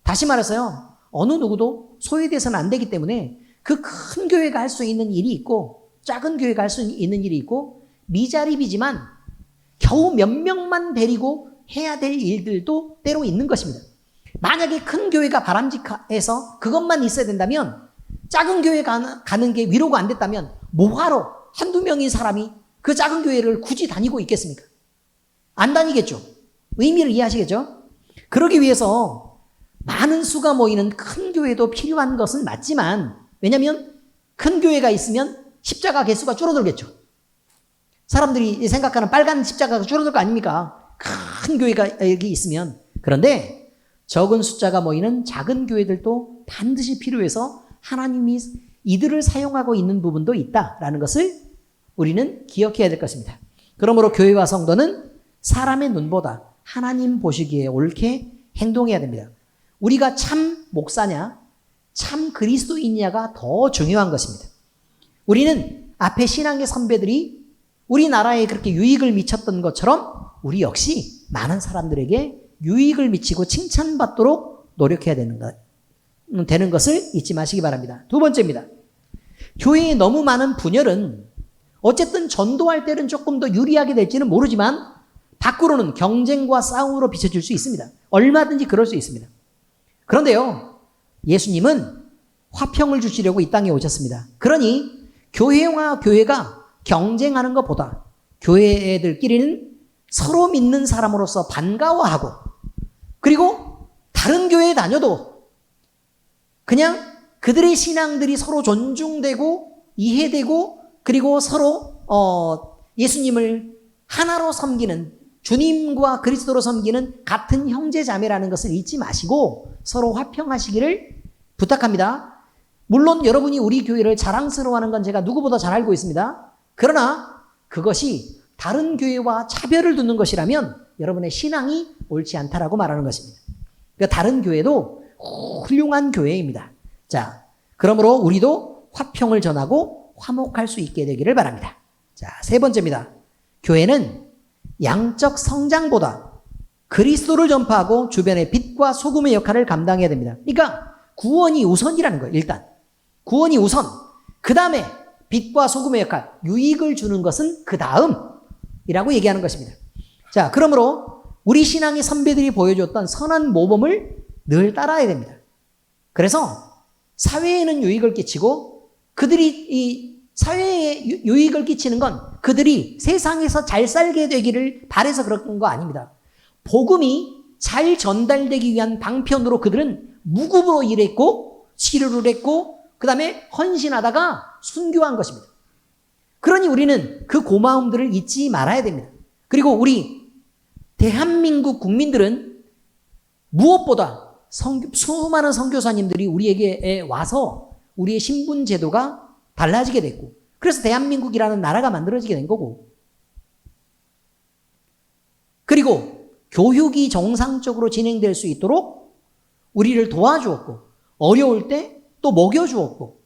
다시 말해서요, 어느 누구도 소외돼서는 안 되기 때문에 그 큰 교회가 할 수 있는 일이 있고 작은 교회가 할 수 있는 일이 있고 미자립이지만 겨우 몇 명만 데리고 해야 될 일들도 때로 있는 것입니다. 만약에 큰 교회가 바람직해서 그것만 있어야 된다면, 작은 교회 가는 게 위로가 안 됐다면 뭐하러 한두 명인 사람이 그 작은 교회를 굳이 다니고 있겠습니까? 안 다니겠죠. 의미를 이해하시겠죠? 그러기 위해서 많은 수가 모이는 큰 교회도 필요한 것은 맞지만, 왜냐하면 큰 교회가 있으면 십자가 개수가 줄어들겠죠. 사람들이 생각하는 빨간 십자가가 줄어들 거 아닙니까? 큰 교회가 여기 있으면. 그런데 적은 숫자가 모이는 작은 교회들도 반드시 필요해서 하나님이 이들을 사용하고 있는 부분도 있다라는 것을 우리는 기억해야 될 것입니다. 그러므로 교회와 성도는 사람의 눈보다 하나님 보시기에 옳게 행동해야 됩니다. 우리가 참 목사냐, 참 그리스도인이냐가 더 중요한 것입니다. 우리는 앞에 신앙의 선배들이 우리나라에 그렇게 유익을 미쳤던 것처럼 우리 역시 많은 사람들에게 유익을 미치고 칭찬받도록 노력해야 되는 것을 잊지 마시기 바랍니다. 두 번째입니다. 교회에 너무 많은 분열은 어쨌든 전도할 때는 조금 더 유리하게 될지는 모르지만 밖으로는 경쟁과 싸움으로 비춰질 수 있습니다. 얼마든지 그럴 수 있습니다. 그런데요, 예수님은 화평을 주시려고 이 땅에 오셨습니다. 그러니 교회와 교회가 경쟁하는 것보다 교회들끼리는 서로 믿는 사람으로서 반가워하고, 그리고 다른 교회에 다녀도 그냥 그들의 신앙들이 서로 존중되고 이해되고, 그리고 서로 예수님을 하나로 섬기는, 주님과 그리스도로 섬기는 같은 형제 자매라는 것을 잊지 마시고 서로 화평하시기를 부탁합니다. 물론 여러분이 우리 교회를 자랑스러워하는 건 제가 누구보다 잘 알고 있습니다. 그러나 그것이 다른 교회와 차별을 두는 것이라면 여러분의 신앙이 옳지 않다라고 말하는 것입니다. 그러니까 다른 교회도 훌륭한 교회입니다. 자, 그러므로 우리도 화평을 전하고 화목할 수 있게 되기를 바랍니다. 자, 세 번째입니다. 교회는 양적 성장보다 그리스도를 전파하고 주변의 빛과 소금의 역할을 감당해야 됩니다. 그러니까 구원이 우선이라는 거예요. 일단 구원이 우선, 그 다음에 빛과 소금의 역할, 유익을 주는 것은 그 다음이라고 얘기하는 것입니다. 자, 그러므로 우리 신앙의 선배들이 보여줬던 선한 모범을 늘 따라야 됩니다. 그래서 사회에는 유익을 끼치고, 그들이 이 사회에 유익을 끼치는 건 그들이 세상에서 잘 살게 되기를 바라서 그런 거 아닙니다. 복음이 잘 전달되기 위한 방편으로 그들은 무급으로 일했고 치료를 했고 그 다음에 헌신하다가 순교한 것입니다. 그러니 우리는 그 고마움들을 잊지 말아야 됩니다. 그리고 우리 대한민국 국민들은 무엇보다 수많은 선교사님들이 우리에게 와서 우리의 신분 제도가 달라지게 됐고, 그래서 대한민국이라는 나라가 만들어지게 된 거고, 그리고 교육이 정상적으로 진행될 수 있도록 우리를 도와주었고, 어려울 때 또 먹여주었고,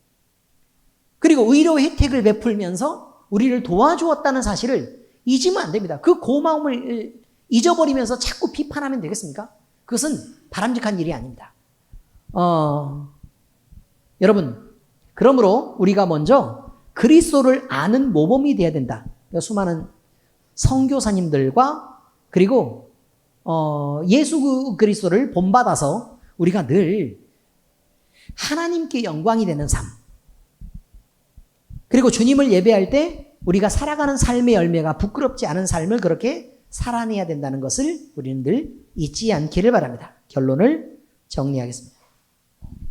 그리고 의료 혜택을 베풀면서 우리를 도와주었다는 사실을 잊으면 안 됩니다. 그 고마움을 잊어버리면서 자꾸 비판하면 되겠습니까? 그것은 바람직한 일이 아닙니다. 여러분, 그러므로 우리가 먼저 그리스도를 아는 모범이 되어야 된다. 수많은 선교사님들과 그리고 예수 그리스도를 본받아서 우리가 늘 하나님께 영광이 되는 삶, 그리고 주님을 예배할 때 우리가 살아가는 삶의 열매가 부끄럽지 않은 삶을 그렇게 살아내야 된다는 것을 우리는 늘 잊지 않기를 바랍니다. 결론을 정리하겠습니다.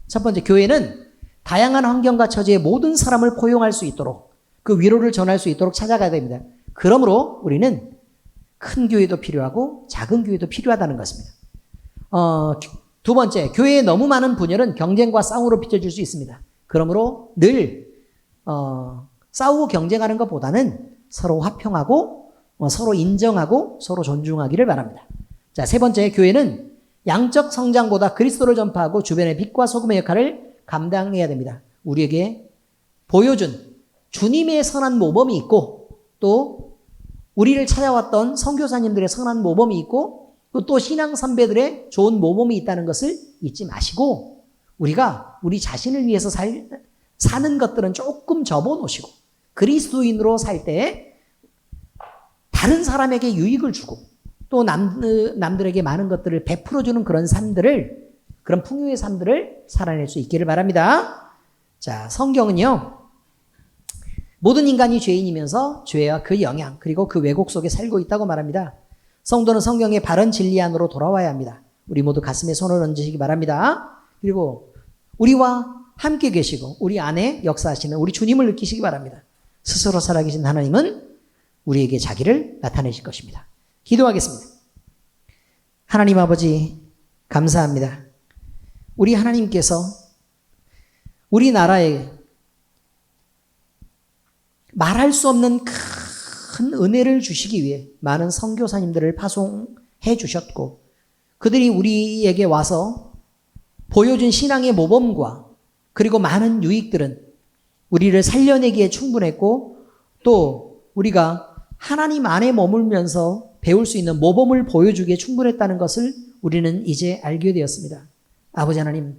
첫 번째, 교회는 다양한 환경과 처지의 모든 사람을 포용할 수 있도록, 그 위로를 전할 수 있도록 찾아가야 됩니다. 그러므로 우리는 큰 교회도 필요하고 작은 교회도 필요하다는 것입니다. 두 번째, 교회에 너무 많은 분열은 경쟁과 싸움으로 비춰질 수 있습니다. 그러므로 늘 싸우고 경쟁하는 것보다는 서로 화평하고 서로 인정하고 서로 존중하기를 바랍니다. 자, 세 번째, 교회는 양적 성장보다 그리스도를 전파하고 주변의 빛과 소금의 역할을 감당해야 됩니다. 우리에게 보여준 주님의 선한 모범이 있고, 또 우리를 찾아왔던 선교사님들의 선한 모범이 있고, 또 신앙 선배들의 좋은 모범이 있다는 것을 잊지 마시고, 우리가 우리 자신을 위해서 사는 것들은 조금 접어놓으시고 그리스도인으로 살 때 다른 사람에게 유익을 주고 또 남들에게 많은 것들을 베풀어주는 그런 삶들을, 그런 풍요의 삶들을 살아낼 수 있기를 바랍니다. 자, 성경은요, 모든 인간이 죄인이면서 죄와 그 영향 그리고 그 왜곡 속에 살고 있다고 말합니다. 성도는 성경의 바른 진리 안으로 돌아와야 합니다. 우리 모두 가슴에 손을 얹으시기 바랍니다. 그리고 우리와 함께 계시고 우리 안에 역사하시는 우리 주님을 느끼시기 바랍니다. 스스로 살아계신 하나님은 우리에게 자기를 나타내실 것입니다. 기도하겠습니다. 하나님 아버지, 감사합니다. 우리 하나님께서 우리나라에 말할 수 없는 큰 은혜를 주시기 위해 많은 선교사님들을 파송해 주셨고, 그들이 우리에게 와서 보여준 신앙의 모범과 그리고 많은 유익들은 우리를 살려내기에 충분했고, 또 우리가 하나님 안에 머물면서 배울 수 있는 모범을 보여주기에 충분했다는 것을 우리는 이제 알게 되었습니다. 아버지 하나님,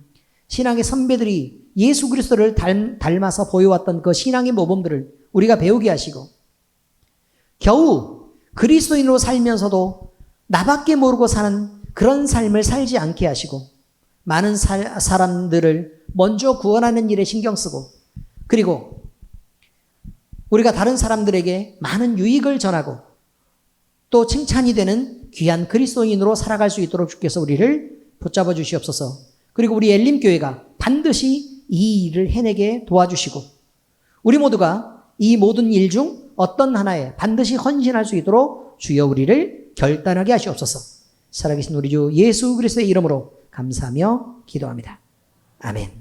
신앙의 선배들이 예수 그리스도를 닮아서 보여왔던 그 신앙의 모범들을 우리가 배우게 하시고, 겨우 그리스도인으로 살면서도 나밖에 모르고 사는 그런 삶을 살지 않게 하시고, 많은 사람들을 먼저 구원하는 일에 신경 쓰고, 그리고 우리가 다른 사람들에게 많은 유익을 전하고 또 칭찬이 되는 귀한 그리스도인으로 살아갈 수 있도록 주께서 우리를 붙잡아 주시옵소서. 그리고 우리 엘림교회가 반드시 이 일을 해내게 도와주시고, 우리 모두가 이 모든 일 중 어떤 하나에 반드시 헌신할 수 있도록 주여 우리를 결단하게 하시옵소서. 살아계신 우리 주 예수 그리스도의 이름으로 감사하며 기도합니다. 아멘.